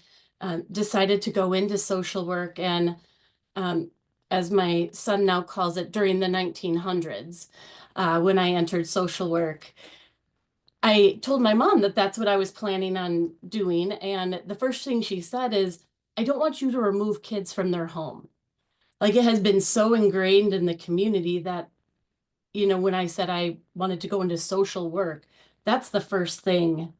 decided to go into social work, and as my son now calls it, during the 1900s, when I entered social work, I told my mom that that's what I was planning on doing. And the first thing she said is, I don't want you to remove kids from their home. Like, it has been so ingrained in the community that, when I said I wanted to go into social work, that's the first thing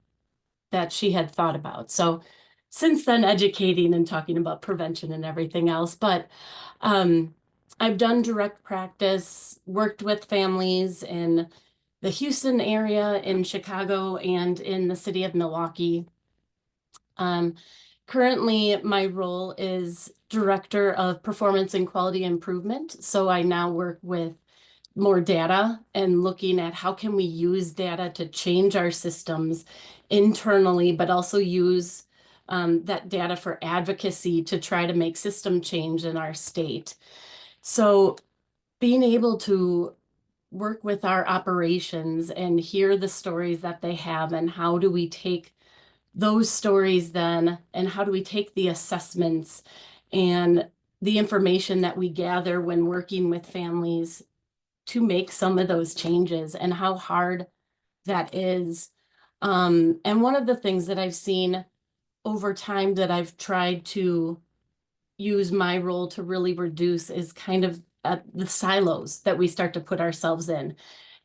that she had thought about. So since then, educating and talking about prevention and everything else, but I've done direct practice, worked with families in the Houston area, in Chicago, and in the city of Milwaukee. Currently, my role is Director of Performance and Quality Improvement. So I now work with more data and looking at how can we use data to change our systems internally, but also use that data for advocacy to try to make system change in our state. So being able to work with our operations and hear the stories that they have, and how do we take those stories then, and how do we take the assessments and the information that we gather when working with families to make some of those changes, and how hard that is. And one of the things that I've seen over time that I've tried to use my role to really reduce is kind of the silos that we start to put ourselves in.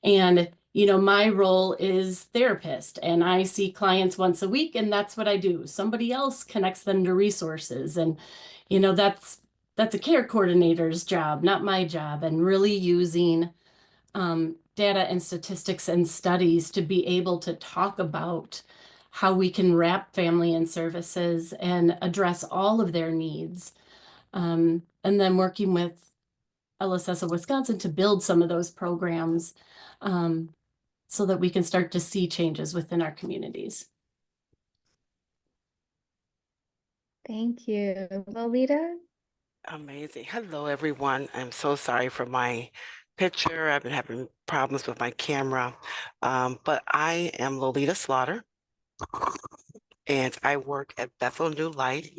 And, you know, my role is therapist, and I see clients once a week, and that's what I do. Somebody else connects them to resources. And, you know, that's a care coordinator's job, not my job. And really using data and statistics and studies to be able to talk about how we can wrap family and services and address all of their needs. And then working with LSS of Wisconsin to build some of those programs so that we can start to see changes within our communities. Thank you. Lolita? Amazing. Hello, everyone. I'm so sorry for my picture. I've been having problems with my camera, but I am Lolita Slaughter, and I work at Bethel New Life.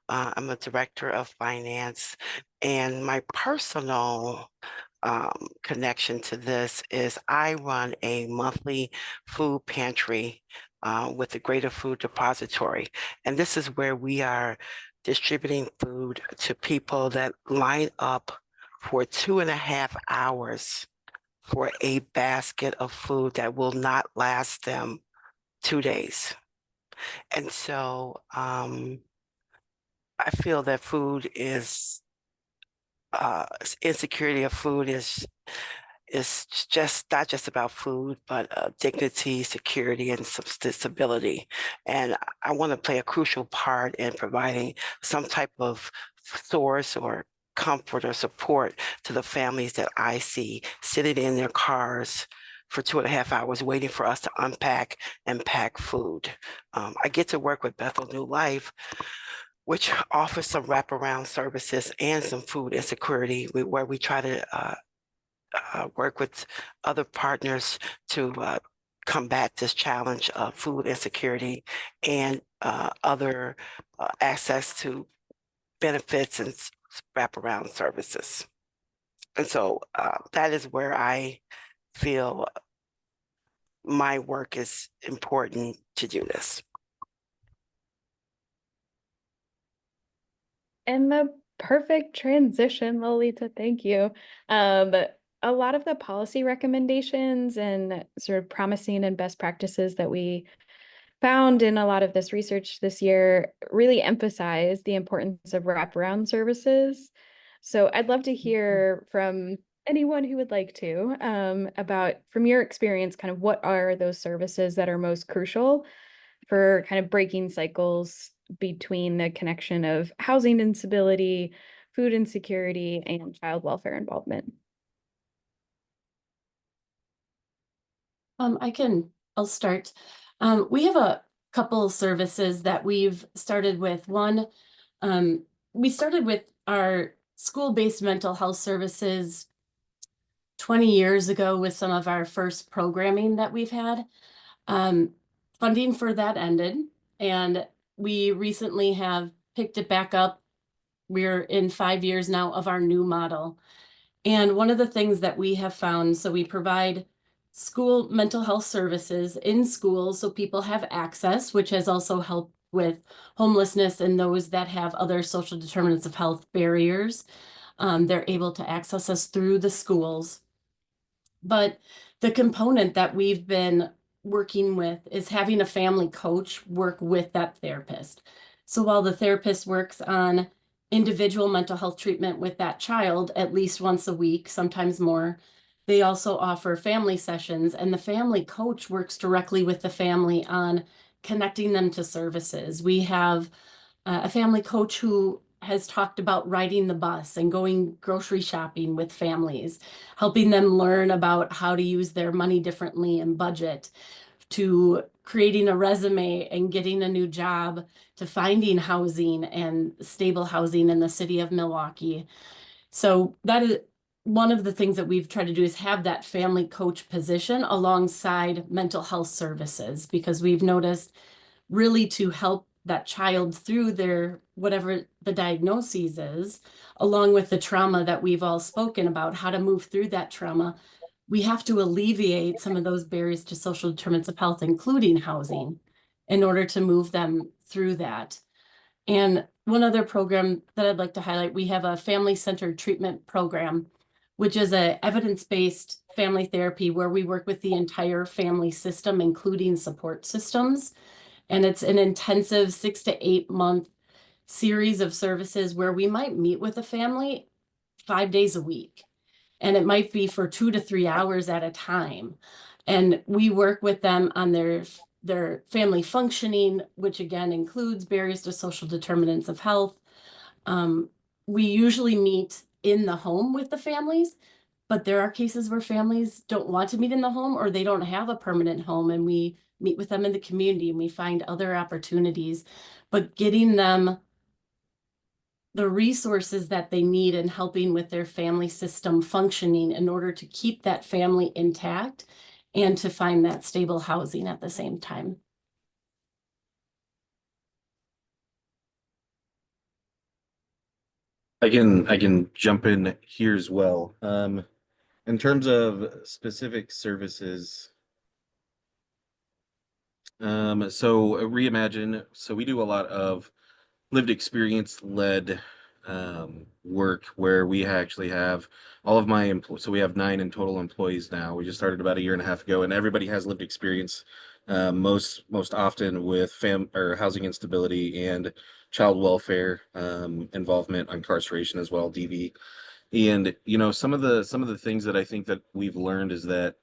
I'm a director of finance, and my personal connection to this is I run a monthly food pantry with the Greater Food Depository. And this is where we are distributing food to people that line up for 2.5 hours for a basket of food that will not last them 2 days. And so I feel that food is insecurity of food is just not just about food, but dignity, security, and stability. And I want to play a crucial part in providing some type of source or comfort or support to the families that I see sitting in their cars for 2.5 hours waiting for us to unpack and pack food. I get to work with Bethel New Life, which offers some wraparound services and some food insecurity, where we try to work with other partners to combat this challenge of food insecurity and other access to benefits and wraparound services. And so that is where I feel my work is important to do this. And the perfect transition, Lolita, thank you. A lot of the policy recommendations and sort of promising and best practices that we found in a lot of this research this year really emphasize the importance of wraparound services. So I'd love to hear from anyone who would like to about, from your experience, kind of what are those services that are most crucial for kind of breaking cycles between the connection of housing instability, food insecurity, and child welfare involvement. I'll start. We have a couple services that we've started with. One, we started with our school-based mental health services 20 years ago with some of our first programming that we've had. Funding for that ended, and we recently have picked it back up. We're in 5 years now of our new model. And one of the things that we have found, so we provide school mental health services in schools so people have access, which has also helped with homelessness and those that have other social determinants of health barriers. They're able to access us through the schools. But the component that we've been working with is having a family coach work with that therapist. So while the therapist works on individual mental health treatment with that child at least once a week, sometimes more, they also offer family sessions, and the family coach works directly with the family on connecting them to services. We have a family coach who has talked about riding the bus and going grocery shopping with families, helping them learn about how to use their money differently and budget, to creating a resume and getting a new job, to finding housing and stable housing in the city of Milwaukee. So that is one of the things that we've tried to do is have that family coach position alongside mental health services, because we've noticed really to help that child through their whatever the diagnosis is, along with the trauma that we've all spoken about, how to move through that trauma. We have to alleviate some of those barriers to social determinants of health, including housing, in order to move them through that. And one other program that I'd like to highlight, we have a family-centered treatment program, which is a evidence-based family therapy where we work with the entire family system, including support systems. And it's an intensive 6 to 8 month series of services where we might meet with a family 5 days a week. And it might be for 2 to 3 hours at a time. And we work with them on their family functioning, which again includes barriers to social determinants of health. We usually meet in the home with the families, but there are cases where families don't want to meet in the home or they don't have a permanent home, and we meet with them in the community and we find other opportunities. But getting them the resources that they need and helping with their family system functioning in order to keep that family intact and to find that stable housing at the same time. I can jump in here as well. In terms of specific services, so reimagine. So we do a lot of lived experience led work where we actually have all of my employees. So we have 9 in total employees now. We just started about a year and a half ago, and everybody has lived experience. Most often with housing instability and child welfare involvement, incarceration as well, DV. And some of the things that I think that we've learned is that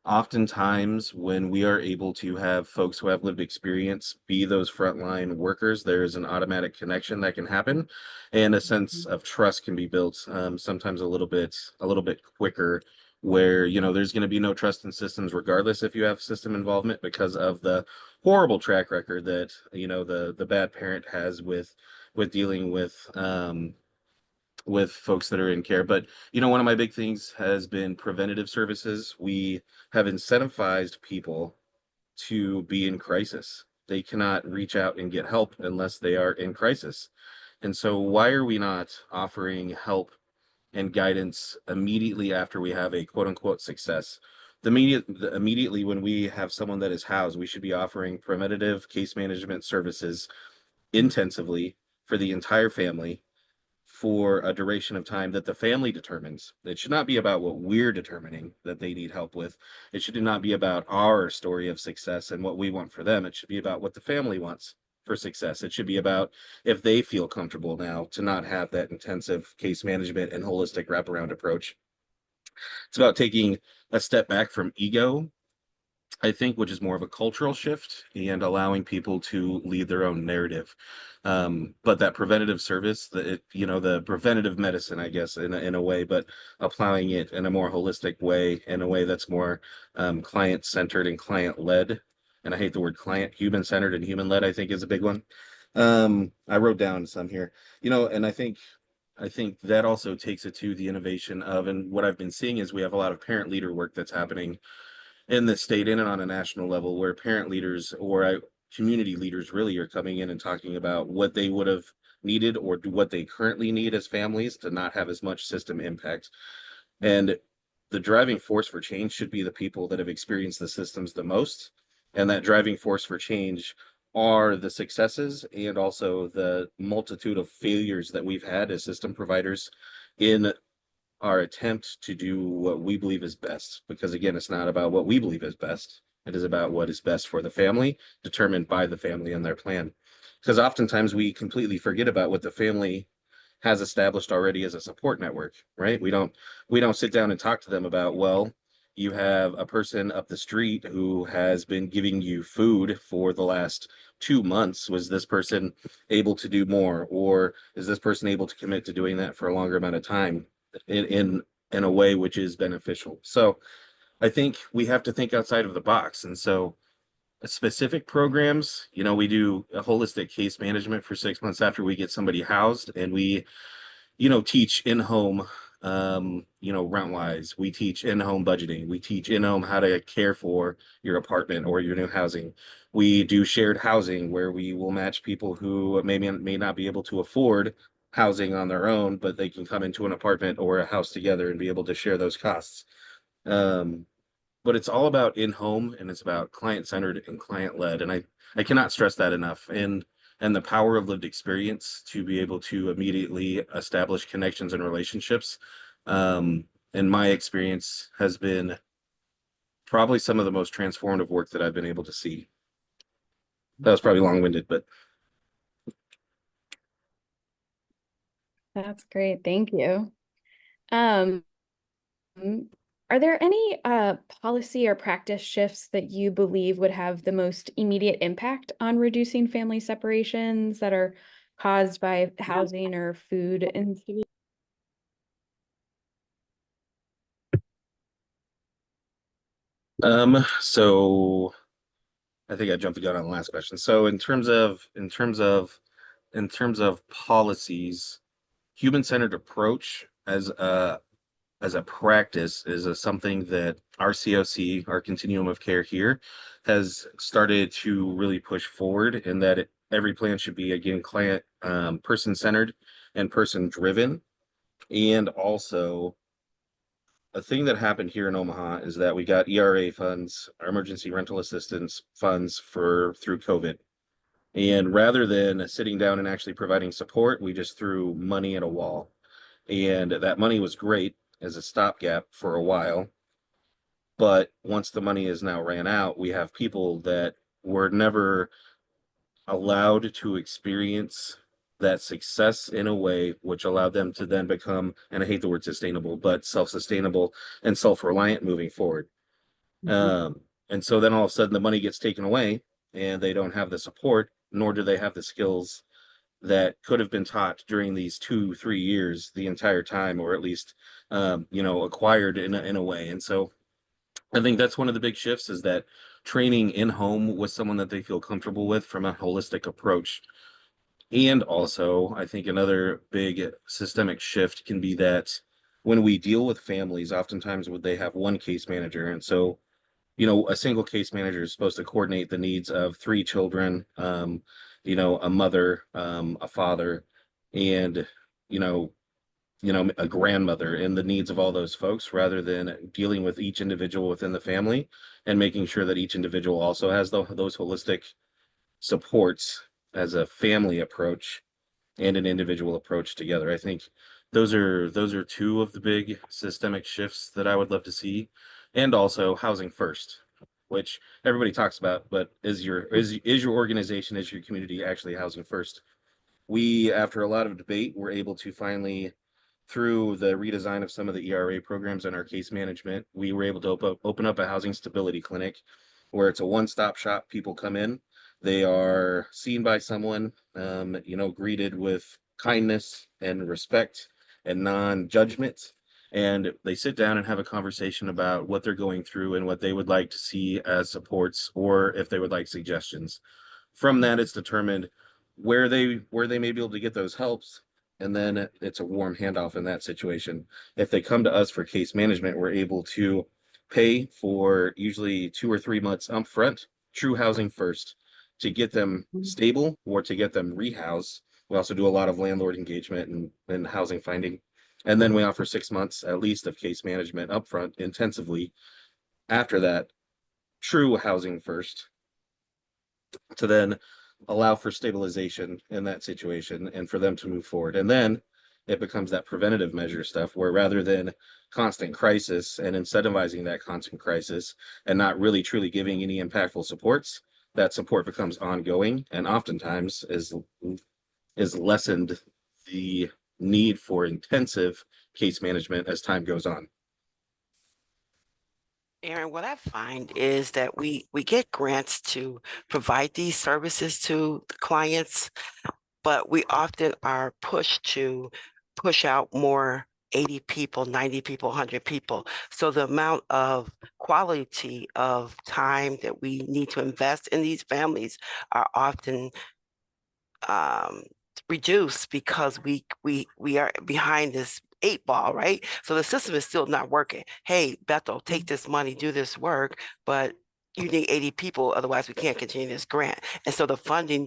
oftentimes when we are able to have folks who have lived experience be those frontline workers, there is an automatic connection that can happen, and a sense of trust can be built, sometimes a little bit quicker, where there's going to be no trust in systems regardless if you have system involvement, because of the horrible track record that the bad parent has with dealing with folks that are in care. But one of my big things has been preventative services. We have incentivized people to be in crisis. They cannot reach out and get help unless they are in crisis. And so why are we not offering help and guidance immediately after we have a quote unquote success? Immediately when we have someone that is housed, we should be offering preventative case management services intensively for the entire family for a duration of time that the family determines. It should not be about what we're determining that they need help with. It should not be about our story of success and what we want for them. It should be about what the family wants for success. It should be about if they feel comfortable now to not have that intensive case management and holistic wraparound approach. It's about taking a step back from ego, I think, which is more of a cultural shift, and allowing people to lead their own narrative. But that preventative service, the preventative medicine, I guess, in a way, but applying it in a more holistic way, in a way that's more client-centered and client-led. And I hate the word client, human-centered and human-led, I think, is a big one. I wrote down some here, and I think that also takes it to the innovation of, and what I've been seeing is we have a lot of parent leader work that's happening in the state and on a national level, where parent leaders or community leaders really are coming in and talking about what they would have needed or what they currently need as families to not have as much system impact. And the driving force for change should be the people that have experienced the systems the most. And that driving force for change are the successes and also the multitude of failures that we've had as system providers in our attempt to do what we believe is best. Because again, it's not about what we believe is best. It is about what is best for the family, determined by the family and their plan. Because oftentimes we completely forget about what the family has established already as a support network, right? We don't sit down and talk to them about, well, you have a person up the street who has been giving you food for the last 2 months. Was this person able to do more? Or is this person able to commit to doing that for a longer amount of time in a way which is beneficial? So I think we have to think outside of the box. And so specific programs, we do a holistic case management for 6 months after we get somebody housed, and we teach in-home rent wise. We teach in-home budgeting. We teach in-home how to care for your apartment or your new housing. We do shared housing where we will match people who may not be able to afford housing on their own, but they can come into an apartment or a house together and be able to share those costs. But it's all about in-home, and it's about client-centered and client-led. And I cannot stress that enough. And the power of lived experience to be able to immediately establish connections and relationships, in my experience, has been probably some of the most transformative work that I've been able to see. That was probably long-winded, but That's great. Thank you. Um, are there any policy or practice shifts that you believe would have the most immediate impact on reducing family separations that are caused by housing or food instability? so I think I jumped the gun on the last question. So in terms of policies, human-centered approach as a practice is something that our COC, our continuum of care here, has started to really push forward, in that every plan should be, again, client person-centered and person-driven. And also, a thing that happened here in Omaha is that we got ERA funds, our emergency rental assistance funds, through COVID. And rather than sitting down and actually providing support, we just threw money at a wall. And that money was great as a stopgap for a while. But once the money is now ran out, we have people that were never allowed to experience that success in a way which allowed them to then become, and I hate the word sustainable, but self-sustainable and self-reliant moving forward. And so then all of a sudden the money gets taken away and they don't have the support, nor do they have the skills that could have been taught during these 2-3 years, the entire time, or at least acquired in a way. And so I think that's one of the big shifts, is that training in home with someone that they feel comfortable with from a holistic approach. And also, I think another big systemic shift can be that when we deal with families, oftentimes they have one case manager. And so, a single case manager is supposed to coordinate the needs of 3 children, a mother, a father, and, a grandmother, and the needs of all those folks, rather than dealing with each individual within the family and making sure that each individual also has those holistic supports as a family approach and an individual approach together. I think those are 2 of the big systemic shifts that I would love to see. And also housing first, which everybody talks about, but is your organization, is your community actually housing first? We, after a lot of debate, were able to finally, through the redesign of some of the ERA programs in our case management, we were able to open up a housing stability clinic where it's a one-stop shop. People come in, they are seen by someone, greeted with kindness and respect and non-judgment. And they sit down and have a conversation about what they're going through and what they would like to see as supports, or if they would like suggestions. From that, it's determined where they may be able to get those helps. And then it's a warm handoff in that situation. If they come to us for case management, we're able to pay for usually 2 or 3 months upfront, true housing first, to get them stable or to get them rehoused. We also do a lot of landlord engagement and housing finding. And then we offer 6 months at least of case management upfront intensively. After that, true housing first, to then allow for stabilization in that situation and for them to move forward. And then it becomes that preventative measure stuff, where rather than constant crisis and incentivizing that constant crisis and not really truly giving any impactful supports, that support becomes ongoing, and oftentimes is lessened the need for intensive case management as time goes on. Aaron, what I find is that we get grants to provide these services to the clients, but we often are pushed to push out more 80 people, 90 people, 100 people. So the amount of quality of time that we need to invest in these families are often reduced, because we are behind this 8 ball, right? So the system is still not working. Hey, Bethel, take this money, do this work, but you need 80 people, otherwise we can't continue this grant. And so the funding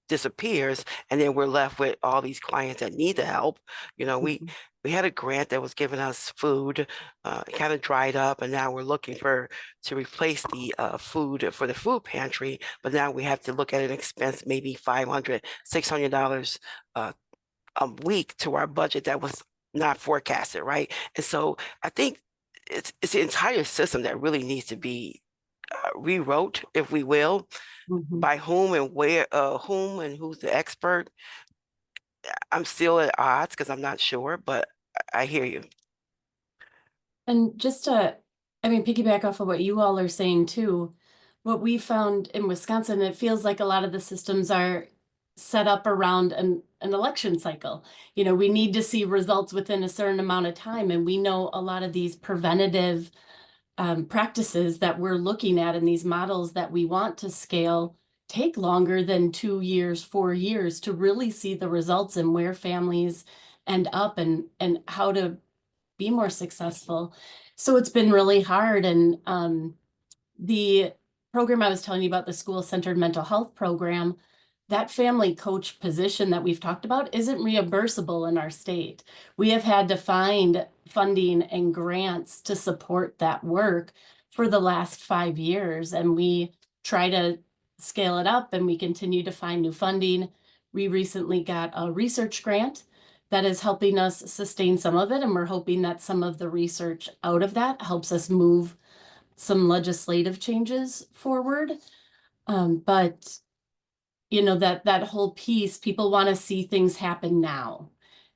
disappears, and then we're left with all these clients that need the help. We had a grant that was giving us food, it kind of dried up, and now we're looking to replace the food for the food pantry, but now we have to look at an expense, maybe $500, $600 a week to our budget that was not forecasted, right? And so I think it's the entire system that really needs to be rewrote, if we will, by whom and where, whom and who's the expert. I'm still at odds because I'm not sure, but I hear you. And just to, piggyback off of what you all are saying too, what we found in Wisconsin, it feels like a lot of the systems are set up around an election cycle. We need to see results within a certain amount of time. And we know a lot of these preventative practices that we're looking at in these models that we want to scale take longer than 2 years, 4 years to really see the results and where families end up and how to be more successful. So it's been really hard. And the program I was telling you about, the school-centered mental health program, that family coach position that we've talked about isn't reimbursable in our state. We have had to find funding and grants to support that work for the last 5 years. And we try to scale it up, and we continue to find new funding. We recently got a research grant that is helping us sustain some of it. And we're hoping that some of the research out of that helps us move some legislative changes forward. But that whole piece, people want to see things happen now.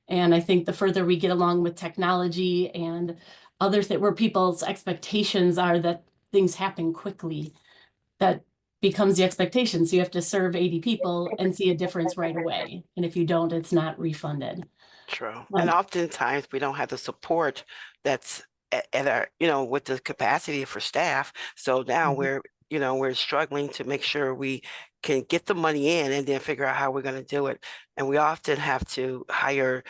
And I think the further we get along with technology and other things where people's expectations are that things happen quickly, that becomes the expectation. So you have to serve 80 people and see a difference right away. And if you don't, it's not refunded. True. And oftentimes we don't have the support that's at our, with the capacity for staff. So now we're struggling to make sure we can get the money in and then figure out how we're going to do it. And we often have to hire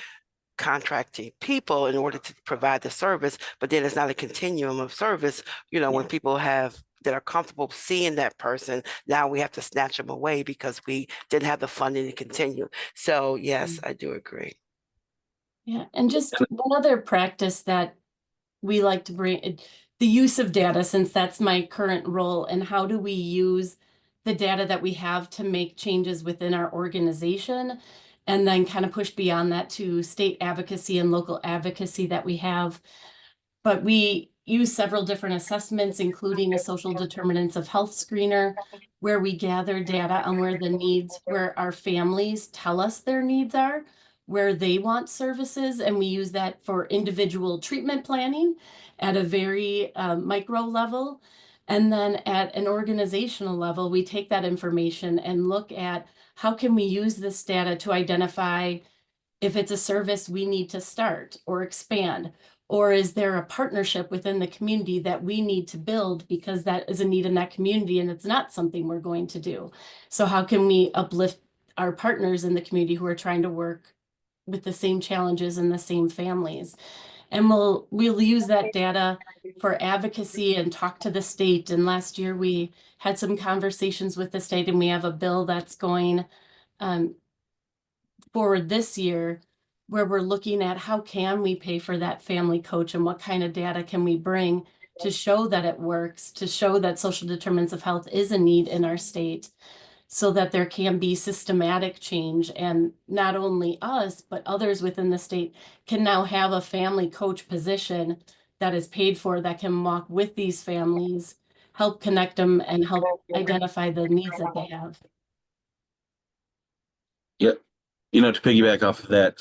contracting people in order to provide the service, but then it's not a continuum of service. When people that are comfortable seeing that person, now we have to snatch them away because we didn't have the funding to continue. So yes, I do agree. Yeah, and just one other practice that we like to bring, the use of data, since that's my current role, and how do we use the data that we have to make changes within our organization, and then kind of push beyond that to state advocacy and local advocacy that we have. But we use several different assessments, including a social determinants of health screener, where we gather data on where our families tell us their needs are, where they want services, and we use that for individual treatment planning at a very micro level. And then at an organizational level, we take that information and look at how can we use this data to identify if it's a service we need to start or expand, or is there a partnership within the community that we need to build because that is a need in that community and it's not something we're going to do. So how can we uplift our partners in the community who are trying to work with the same challenges and the same families? And we'll use that data for advocacy and talk to the state. And last year we had some conversations with the state, and we have a bill that's going forward this year where we're looking at how can we pay for that family coach and what kind of data can we bring to show that it works, to show that social determinants of health is a need in our state, so that there can be systematic change. And not only us, but others within the state can now have a family coach position that is paid for, that can walk with these families, help connect them, and help identify the needs that they have. Yep. To piggyback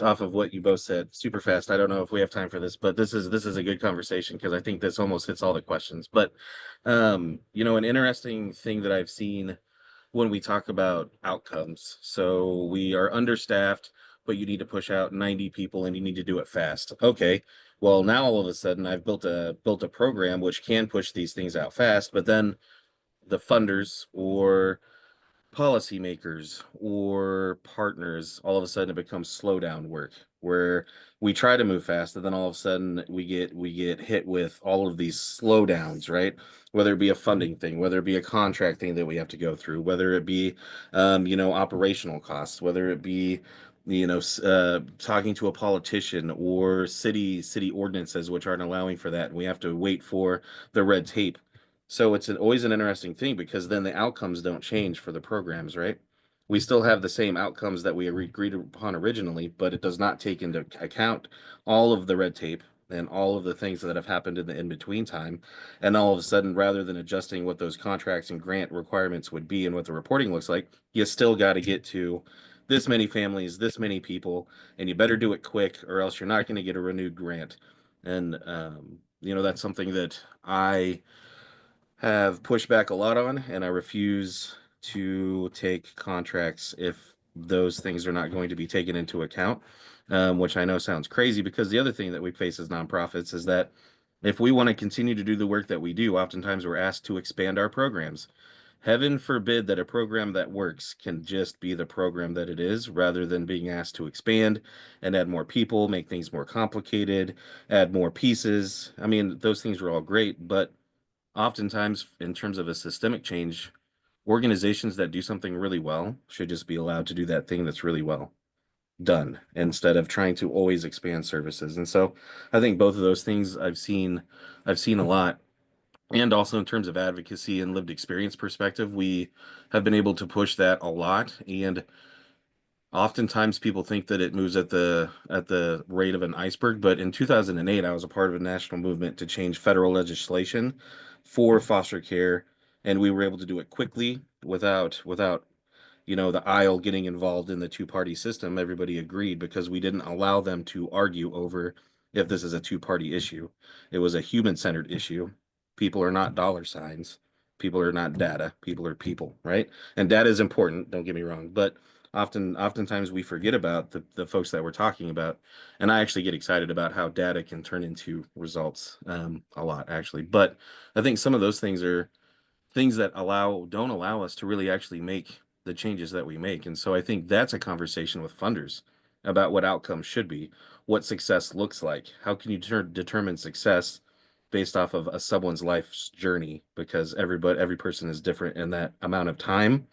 off of what you both said super fast. I don't know if we have time for this, but this is a good conversation because I think this almost hits all the questions. But an interesting thing that I've seen when we talk about outcomes. So we are understaffed, but you need to push out 90 people and you need to do it fast. Okay. Well, now all of a sudden I've built a program which can push these things out fast, but then the funders or policymakers or partners, all of a sudden it becomes slow down work, where we try to move fast, and then all of a sudden we get hit with all of these slowdowns, right? Whether it be a funding thing, whether it be a contract thing that we have to go through, whether it be operational costs, whether it be talking to a politician or city ordinances which aren't allowing for that, and we have to wait for the red tape. So it's always an interesting thing, because then the outcomes don't change for the programs, right? We still have the same outcomes that we agreed upon originally, but it does not take into account all of the red tape and all of the things that have happened in the in-between time. And all of a sudden, rather than adjusting what those contracts and grant requirements would be and what the reporting looks like, you still got to get to this many families, this many people, and you better do it quick, or else you're not going to get a renewed grant. And that's something that I have pushed back a lot on, and I refuse to take contracts if those things are not going to be taken into account, which I know sounds crazy, because the other thing that we face as nonprofits is that if we want to continue to do the work that we do, oftentimes we're asked to expand our programs. Heaven forbid that a program that works can just be the program that it is, rather than being asked to expand and add more people, make things more complicated, add more pieces. I mean, those things are all great, but oftentimes, in terms of a systemic change, organizations that do something really well should just be allowed to do that thing that's really well done, instead of trying to always expand services. And so I think both of those things I've seen a lot. And also, in terms of advocacy and lived experience perspective, we have been able to push that a lot. And oftentimes people think that it moves at the rate of an iceberg, but in 2008 I was a part of a national movement to change federal legislation for foster care, and we were able to do it quickly without the aisle getting involved in the two-party system. Everybody agreed, because we didn't allow them to argue over if this is a two-party issue. It was a human-centered issue. People are not dollar signs. People are not data. People are people, right? And data is important, don't get me wrong, but oftentimes we forget about the folks that we're talking about. And I actually get excited about how data can turn into results a lot, actually. But I think some of those things are things that don't allow us to really actually make the changes that we make. And so I think that's a conversation with funders about what outcomes should be, what success looks like. How can you determine success based off of someone's life's journey? Because every person is different, in that amount of time,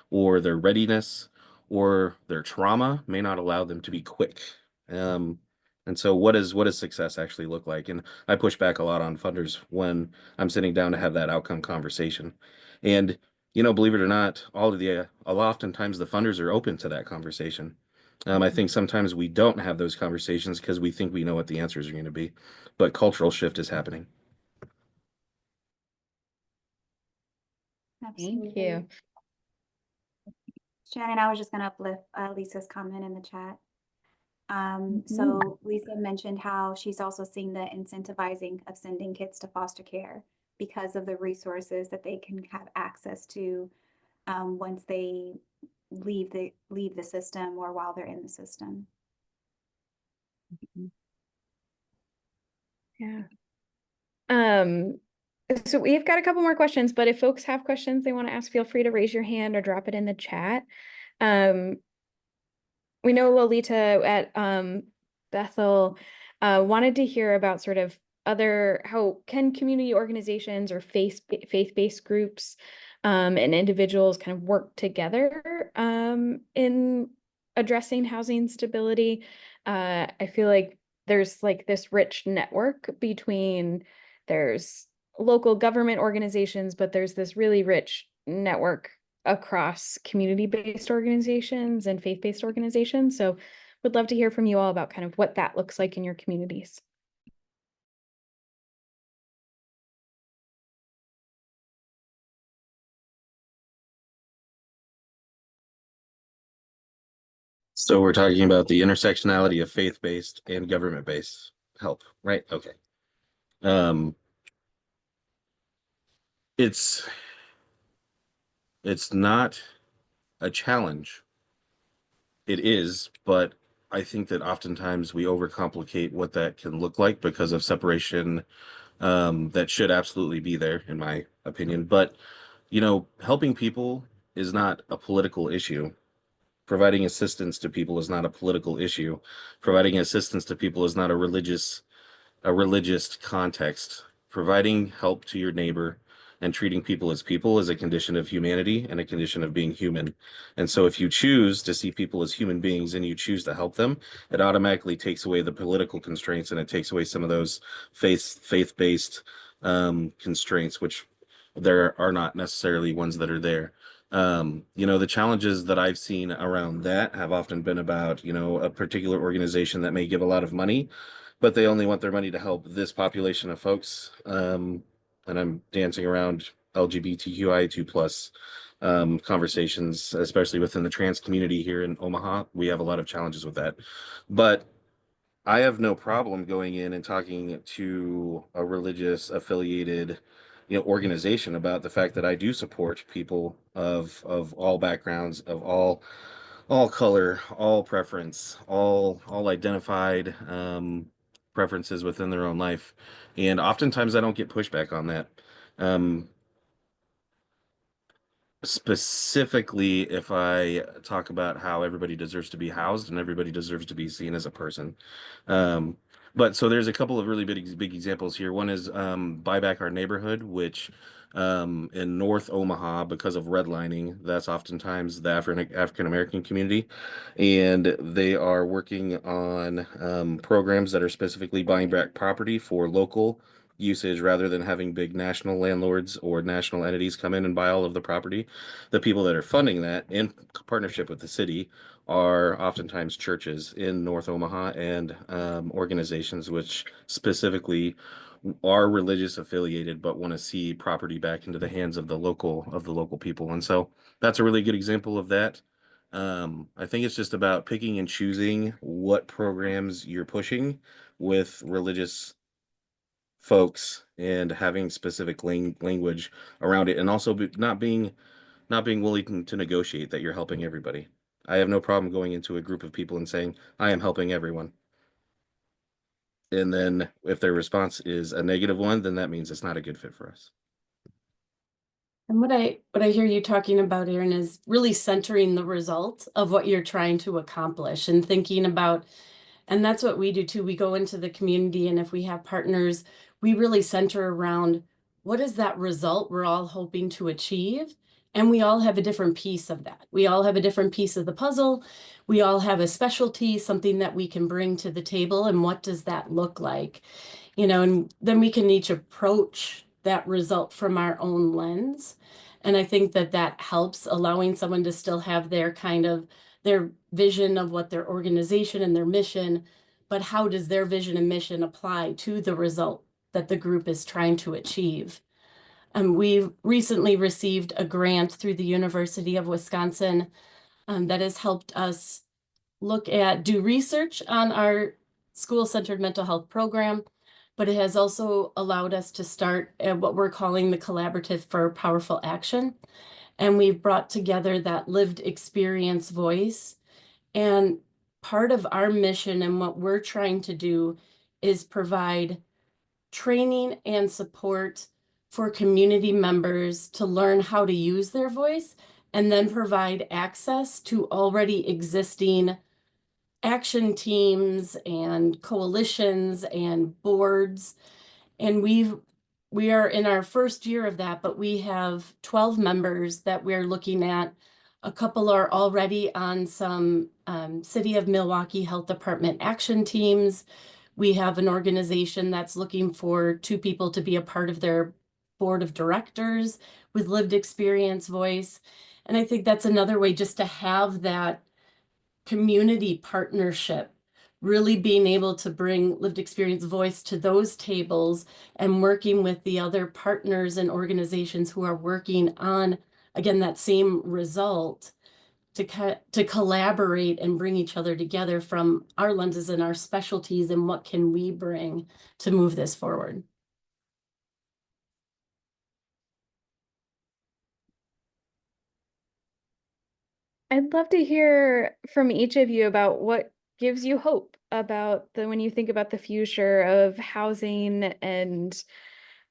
or their readiness, or their trauma may not allow them to be quick. And so what does success actually look like? And I push back a lot on funders when I'm sitting down to have that outcome conversation. And believe it or not, oftentimes the funders are open to that conversation. I think sometimes we don't have those conversations because we think we know what the answers are going to be, but cultural shift is happening. Thank you. Shannon, I was just going to uplift Lisa's comment in the chat. So Lisa mentioned how she's also seeing the incentivizing of sending kids to foster care because of the resources that they can have access to once they leave the system, or while they're in the system. Yeah. So we've got a couple more questions, but if folks have questions they want to ask, feel free to raise your hand or drop it in the chat. We know Lolita at Bethel wanted to hear about sort of how can community organizations or faith-based groups and individuals kind of work together in addressing housing stability. I feel like there's like this rich network between, there's local government organizations, but there's this really rich network across community-based organizations and faith-based organizations. So would love to hear from you all about kind of what that looks like in your communities. So we're talking about the intersectionality of faith-based and government-based help, right? Okay. It's not a challenge. It is, but I think that oftentimes we overcomplicate what that can look like because of separation that should absolutely be there, in my opinion. But helping people is not a political issue. Providing assistance to people is not a political issue. Providing assistance to people is not a religious context. Providing help to your neighbor and treating people is a condition of humanity and a condition of being human. And so if you choose to see people as human beings and you choose to help them, it automatically takes away the political constraints and it takes away some of those faith-based constraints, which there are not necessarily ones that are there. The challenges that I've seen around that have often been about, a particular organization that may give a lot of money, but they only want their money to help this population of folks. And I'm dancing around LGBTQI2 plus conversations, especially within the trans community here in Omaha. We have a lot of challenges with that. But I have no problem going in and talking to a religious affiliated, organization about the fact that I do support people of all backgrounds, of all color, all preference, all identified preferences within their own life. And oftentimes I don't get pushback on that. Specifically, if I talk about how everybody deserves to be housed and everybody deserves to be seen as a person. But so there's a couple of really big examples here. One is Buy Back Our Neighborhood, which in North Omaha, because of redlining, that's oftentimes the African American community, and they are working on programs that are specifically buying back property for local usage rather than having big national landlords or national entities come in and buy all of the property. The people that are funding that in partnership with the city are oftentimes churches in North Omaha and organizations which specifically are religious affiliated but want to see property back into the hands of the local people. And so that's a really good example of that. I think it's just about picking and choosing what programs you're pushing with religious folks and having specific language around it, and also not being willing to negotiate that you're helping everybody. I have no problem going into a group of people and saying, I am helping everyone. And then if their response is a negative one, then that means it's not a good fit for us. And what I hear you talking about, Aaron, is really centering the result of what you're trying to accomplish and thinking about, and that's what we do too. We go into the community, and if we have partners, we really center around what is that result we're all hoping to achieve. And we all have a different piece of that. We all have a different piece of the puzzle. We all have a specialty, something that we can bring to the table. And what does that look like? And then we can each approach that result from our own lens. And I think that helps, allowing someone to still have their their vision of what their organization and their mission, but how does their vision and mission apply to the result that the group is trying to achieve? We've recently received a grant through the University of Wisconsin that has helped us do research on our school-centered mental health program, but it has also allowed us to start at what we're calling the Collaborative for Powerful Action. And we've brought together that lived experience voice. And part of our mission and what we're trying to do is provide training and support for community members to learn how to use their voice, and then provide access to already existing action teams and coalitions and boards. And we are in our first year of that, but we have 12 members that we're looking at. A couple are already on some City of Milwaukee Health Department action teams. We have an organization that's looking for 2 people to be a part of their board of directors with lived experience voice. And I think that's another way just to have that community partnership, really being able to bring lived experience voice to those tables and working with the other partners and organizations who are working on, again, that same result, to collaborate and bring each other together from our lenses and our specialties, and what can we bring to move this forward. I'd love to hear from each of you about what gives you hope about when you think about the future of housing and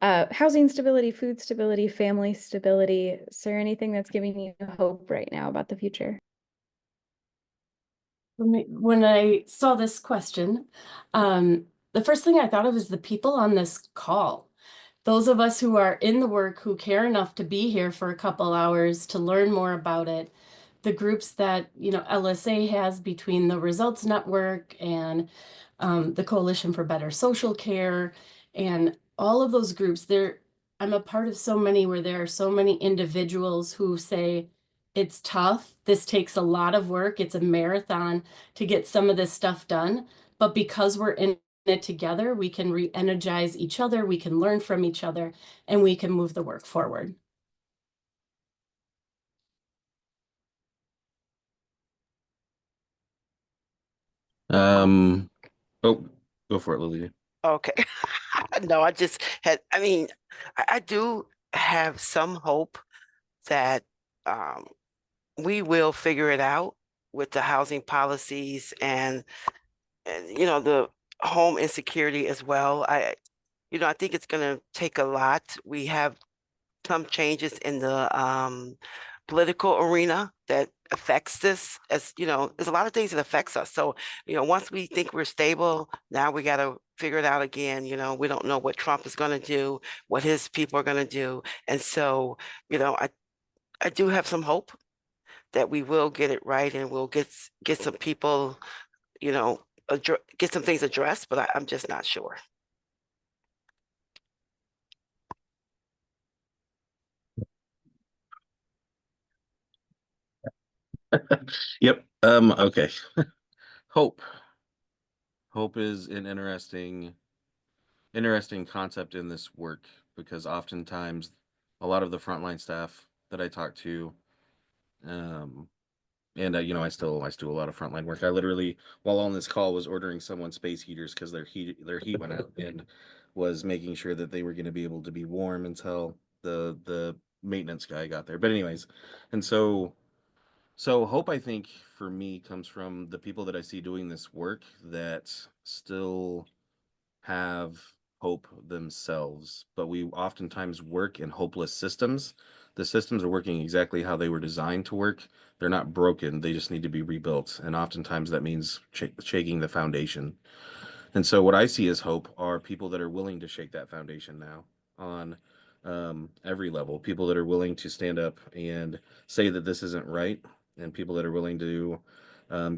housing stability, food stability, family stability. Is there anything that's giving you hope right now about the future? When I saw this question, the first thing I thought of is the people on this call. Those of us who are in the work, who care enough to be here for a couple hours to learn more about it, the groups that, LSA has between the Results Network and the Coalition for Better Social Care, and all of those groups, I'm a part of so many where there are so many individuals who say, it's tough, this takes a lot of work, it's a marathon to get some of this stuff done, but because we're in it together, we can re-energize each other, we can learn from each other, and we can move the work forward. Oh, go for it, Lily. Okay. No, I just had, I mean, I do have some hope that we will figure it out with the housing policies and the home insecurity as well. I think it's going to take a lot. We have some changes in the political arena that affects this. As you know, there's a lot of things that affects us. So once we think we're stable, now we got to figure it out again. We don't know what Trump is going to do, what his people are going to do, and so I do have some hope that we will get it right and we'll get some people, get some things addressed, but I'm just not sure. Yep. Okay. Hope. Hope is an interesting concept in this work because oftentimes a lot of the frontline staff that I talk to, and I still do a lot of frontline work. I literally, while on this call, was ordering someone space heaters because their heat went out, and was making sure that they were going to be able to be warm until the maintenance guy got there. But anyways, and so hope, I think, for me comes from the people that I see doing this work that still have hope themselves, but we oftentimes work in hopeless systems. The systems are working exactly how they were designed to work. They're not broken, they just need to be rebuilt. And oftentimes that means shaking the foundation. And so what I see as hope are people that are willing to shake that foundation now on every level, people that are willing to stand up and say that this isn't right, and people that are willing to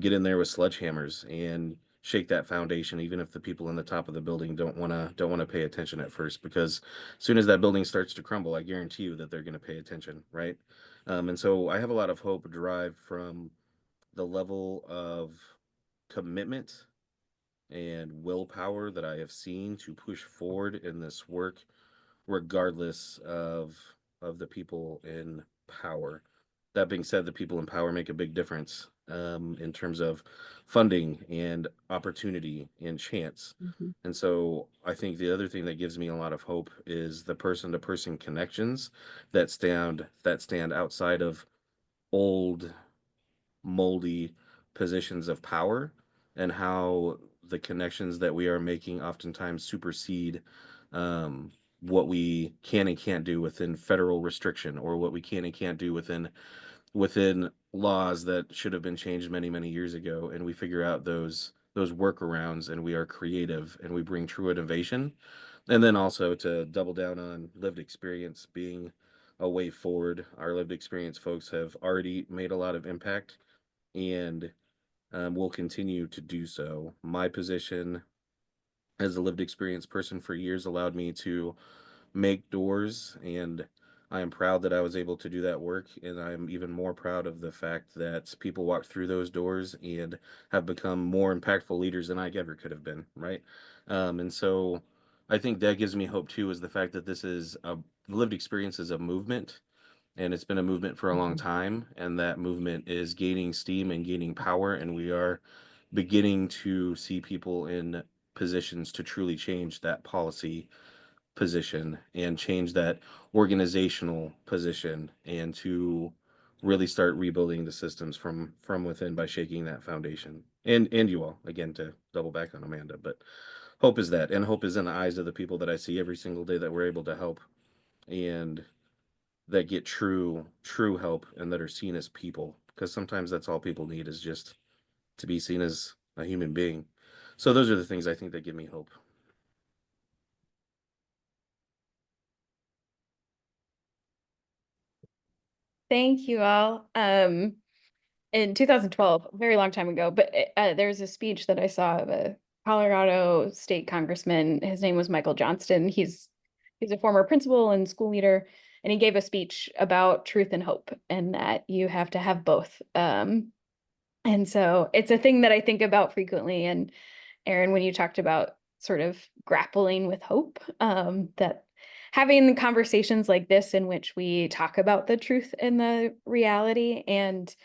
get in there with sledgehammers and shake that foundation, even if the people in the top of the building don't want to pay attention at first, because as soon as that building starts to crumble, I guarantee you that they're going to pay attention, right? And so I have a lot of hope derived from the level of commitment and willpower that I have seen to push forward in this work, regardless of the people in power. That being said, the people in power make a big difference in terms of funding and opportunity and chance. And so I think the other thing that gives me a lot of hope is the person-to-person connections that stand outside of old, moldy positions of power, and how the connections that we are making oftentimes supersede what we can and can't do within federal restriction, or what we can and can't do within laws that should have been changed many, many years ago. And we figure out those workarounds, and we are creative, and we bring true innovation. And then also to double down on lived experience being a way forward. Our lived experience folks have already made a lot of impact, and will continue to do so. My position as a lived experience person for years allowed me to make doors, and I am proud that I was able to do that work. And I'm even more proud of the fact that people walk through those doors and have become more impactful leaders than I ever could have been, right? And so I think that gives me hope too, is the fact that this is a lived experience is a movement, and it's been a movement for a long time, and that movement is gaining steam and gaining power, and we are beginning to see people in positions to truly change that policy position and change that organizational position, and to really start rebuilding the systems from within by shaking that foundation. And you all, again, to double back on Amanda, but hope is that, and hope is in the eyes of the people that I see every single day that we're able to help, and that get true help, and that are seen as people, because sometimes that's all people need, is just to be seen as a human being. So those are the things I think that give me hope. Thank you all. In 2012, a very long time ago, but there's a speech that I saw of a Colorado state congressman. His name was Michael Johnston. He's a former principal and school leader, and he gave a speech about truth and hope, and that you have to have both. And so it's a thing that I think about frequently. And Aaron, when you talked about sort of grappling with hope, that having conversations like this in which we talk about the truth and the reality, and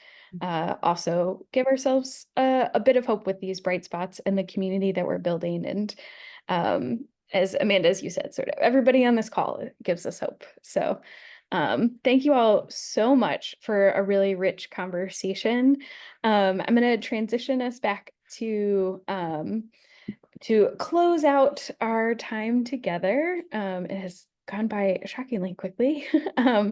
also give ourselves a bit of hope with these bright spots in the community that we're building. And as Amanda, as you said, sort of everybody on this call gives us hope. So thank you all so much for a really rich conversation. I'm going to transition us back to close out our time together. It has gone by shockingly quickly. So I'm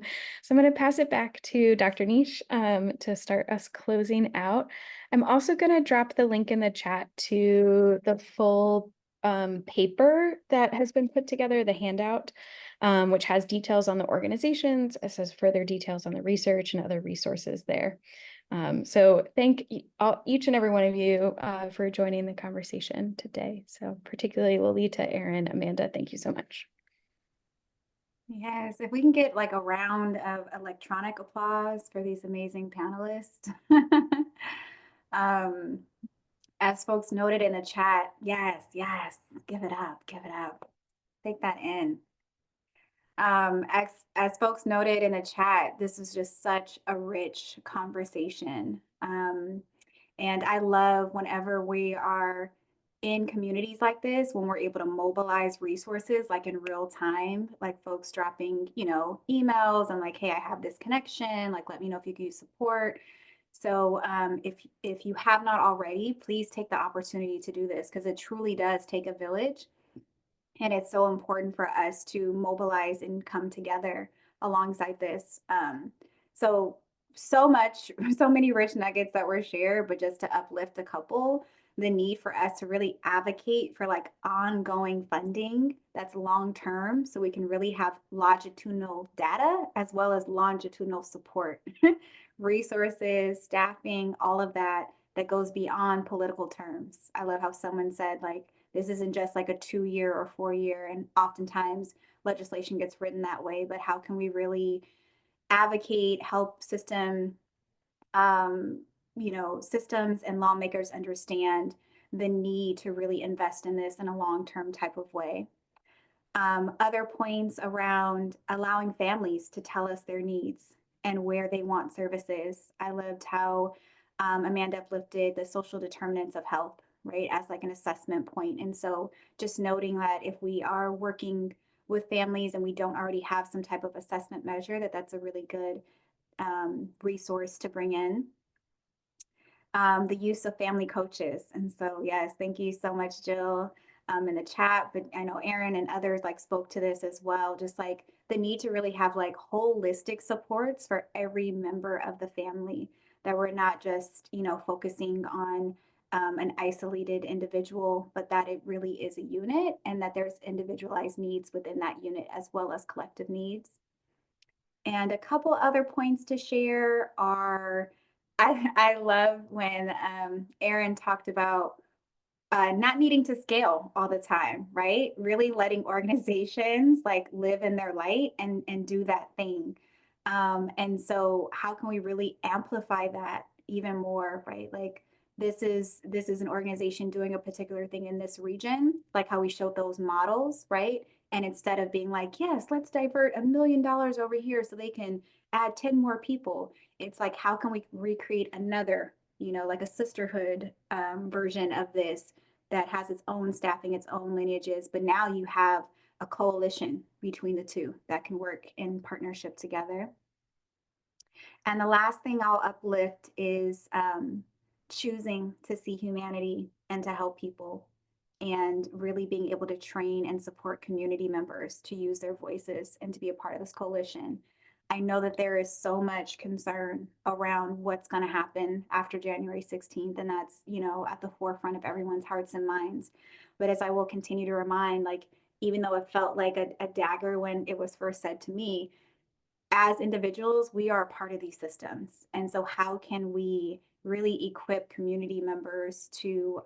going to pass it back to Dr. Nish to start us closing out. I'm also going to drop the link in the chat to the full paper that has been put together, the handout, which has details on the organizations, as well as further details on the research and other resources there. So thank each and every one of you for joining the conversation today. So particularly Lolita, Aaron, Amanda, thank you so much. Yes, if we can get like a round of electronic applause for these amazing panelists. As folks noted in the chat, yes, give it up, take that in. As folks noted in the chat, this is just such a rich conversation. And I love whenever we are in communities like this, when we're able to mobilize resources like in real time, like folks dropping, emails and like, hey, I have this connection, like, let me know if you can use support. So if you have not already, please take the opportunity to do this, because it truly does take a village. And it's so important for us to mobilize and come together alongside this. So many rich nuggets that were shared, but just to uplift a couple, the need for us to really advocate for like ongoing funding that's long-term, so we can really have longitudinal data as well as longitudinal support, resources, staffing, all of that goes beyond political terms. I love how someone said, like, this isn't just like a 2-year or 4-year, and oftentimes legislation gets written that way, but how can we really advocate, help systems and lawmakers understand the need to really invest in this in a long-term type of way. Other points around allowing families to tell us their needs and where they want services. I loved how Amanda uplifted the social determinants of health, right, as like an assessment point. And so just noting that if we are working with families and we don't already have some type of assessment measure, that's a really good resource to bring in. The use of family coaches. And so, yes, thank you so much, Jill, in the chat, but I know Aaron and others like spoke to this as well, just like the need to really have like holistic supports for every member of the family, that we're not just, focusing on an isolated individual, but that it really is a unit, and that there's individualized needs within that unit as well as collective needs. And a couple other points to share are, I love when Aaron talked about not needing to scale all the time, right? Really letting organizations like live in their light and do that thing. And so how can we really amplify that even more, right? Like this is an organization doing a particular thing in this region, like how we showed those models, right? And instead of being like, yes, let's divert $1 million over here so they can add 10 more people, it's like, how can we recreate another, like a sisterhood version of this that has its own staffing, its own lineages, but now you have a coalition between the two that can work in partnership together. And the last thing I'll uplift is choosing to see humanity and to help people, and really being able to train and support community members to use their voices and to be a part of this coalition. I know that there is so much concern around what's going to happen after January 16th, and that's, at the forefront of everyone's hearts and minds. But as I will continue to remind, like, even though it felt like a dagger when it was first said to me, as individuals, we are a part of these systems. And so how can we really equip community members to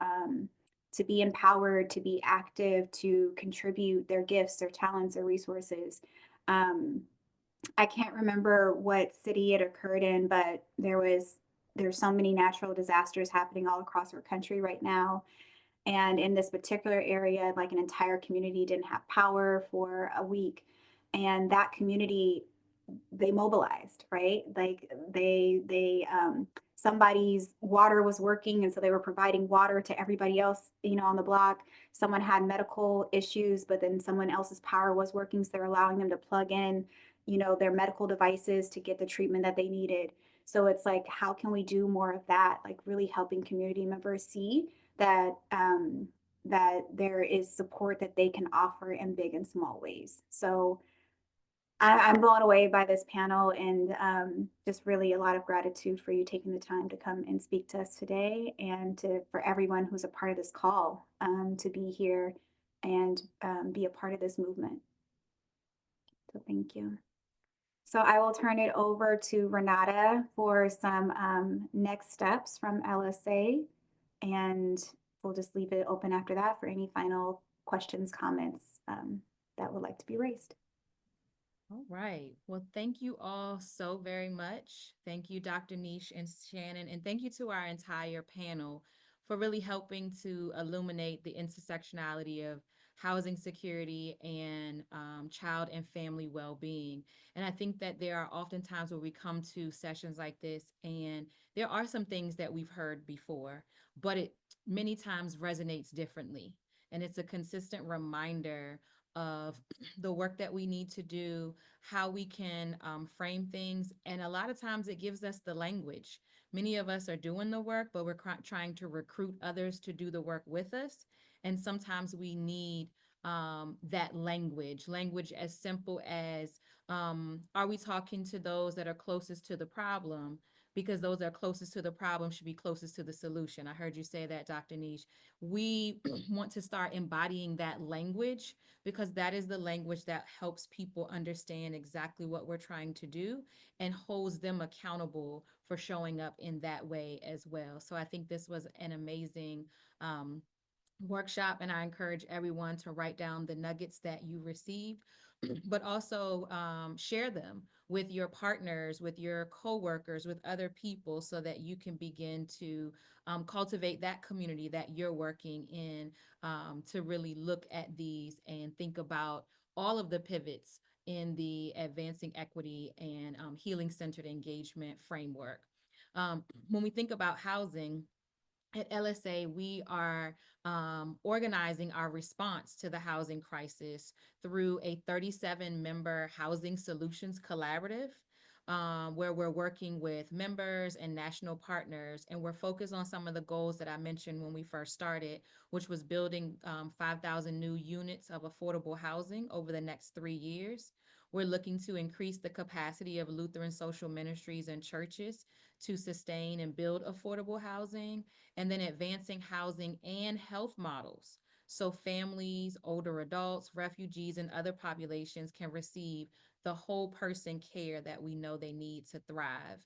be empowered, to be active, to contribute their gifts, their talents, their resources? Um, I can't remember what city it occurred in, but there's so many natural disasters happening all across our country right now. And in this particular area, like an entire community didn't have power for a week. And that community, they mobilized, right? Like somebody's water was working, and so they were providing water to everybody else, on the block. Someone had medical issues, but then someone else's power was working, so they're allowing them to plug in, their medical devices to get the treatment that they needed. So it's like, how can we do more of that? Like really helping community members see that that there is support that they can offer in big and small ways. So I'm blown away by this panel, and just really a lot of gratitude for you taking the time to come and speak to us today, and for everyone who's a part of this call to be here and be a part of this movement. So thank you. So I will turn it over to Renata for some next steps from LSA, and we'll just leave it open after that for any final questions, comments that would like to be raised. All right. Well, thank you all so very much. Thank you, Dr. Niche and Shannon, and thank you to our entire panel for really helping to illuminate the intersectionality of housing security and child and family well-being. And I think that there are often times where we come to sessions like this, and there are some things that we've heard before, but it many times resonates differently. And it's a consistent reminder of the work that we need to do, how we can frame things. And a lot of times it gives us the language. Many of us are doing the work, but we're trying to recruit others to do the work with us. And sometimes we need that language as simple as, are we talking to those that are closest to the problem? Because those that are closest to the problem should be closest to the solution. I heard you say that, Dr. Niche. We want to start embodying that language, because that is the language that helps people understand exactly what we're trying to do and holds them accountable for showing up in that way as well. So I think this was an amazing workshop, and I encourage everyone to write down the nuggets that you received, but also share them with your partners, with your coworkers, with other people, so that you can begin to cultivate that community that you're working in, to really look at these and think about all of the pivots in the advancing equity and healing-centered engagement framework. When we think about housing, at LSA, we are organizing our response to the housing crisis through a 37-member housing solutions collaborative, where we're working with members and national partners, and we're focused on some of the goals that I mentioned when we first started, which was building 5,000 new units of affordable housing over the next 3 years. We're looking to increase the capacity of Lutheran social ministries and churches to sustain and build affordable housing, and then advancing housing and health models, so families, older adults, refugees, and other populations can receive the whole person care that we know they need to thrive.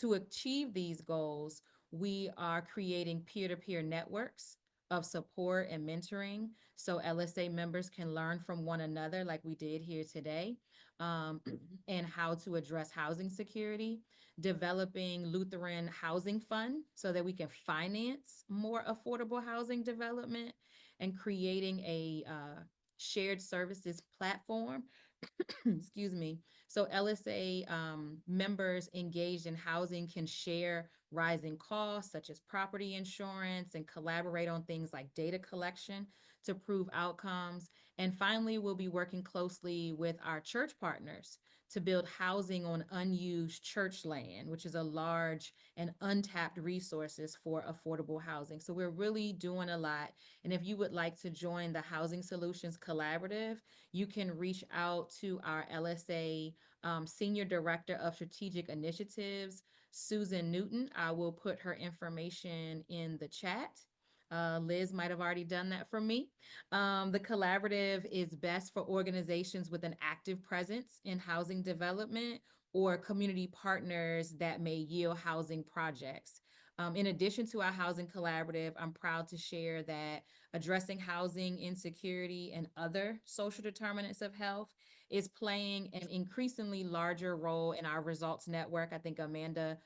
To achieve these goals, we are creating peer-to-peer networks of support and mentoring, so LSA members can learn from one another like we did here today, and how to address housing security, developing Lutheran Housing Fund so that we can finance more affordable housing development, and creating a shared services platform, excuse me, so LSA members engaged in housing can share rising costs such as property insurance and collaborate on things like data collection to prove outcomes. And finally, we'll be working closely with our church partners to build housing on unused church land, which is a large and untapped resources for affordable housing. So we're really doing a lot. And if you would like to join the Housing Solutions Collaborative, you can reach out to our LSA Senior Director of Strategic Initiatives, Susan Newton. I will put her information in the chat. Liz might have already done that for me. The collaborative is best for organizations with an active presence in housing development or community partners that may yield housing projects. In addition to our housing collaborative, I'm proud to share that addressing housing insecurity and other social determinants of health is playing an increasingly larger role in our results network. I think Amanda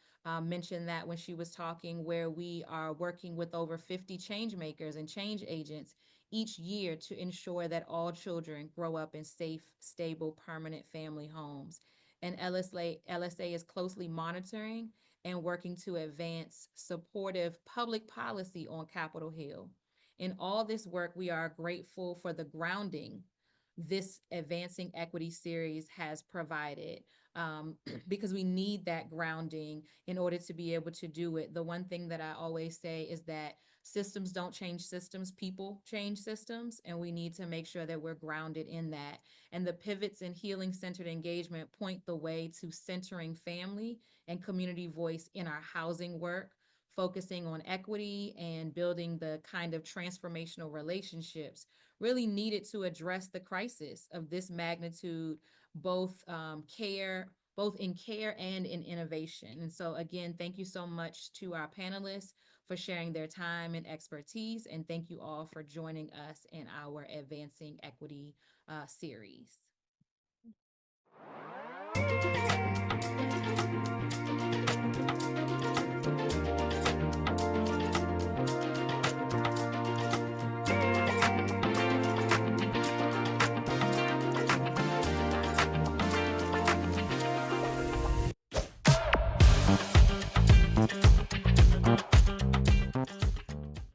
mentioned that when she was talking, where we are working with over 50 change makers and change agents each year to ensure that all children grow up in safe, stable, permanent family homes. And LSA is closely monitoring and working to advance supportive public policy on Capitol Hill. In all this work, we are grateful for the grounding this Advancing Equity series has provided, because we need that grounding in order to be able to do it. The one thing that I always say is that systems don't change systems, people change systems, and we need to make sure that we're grounded in that. And the pivots in healing-centered engagement point the way to centering family and community voice in our housing work, focusing on equity and building the kind of transformational relationships really needed to address the crisis of this magnitude, both both in care and in innovation. And so again, thank you so much to our panelists for sharing their time and expertise. And thank you all for joining us in our Advancing Equity series.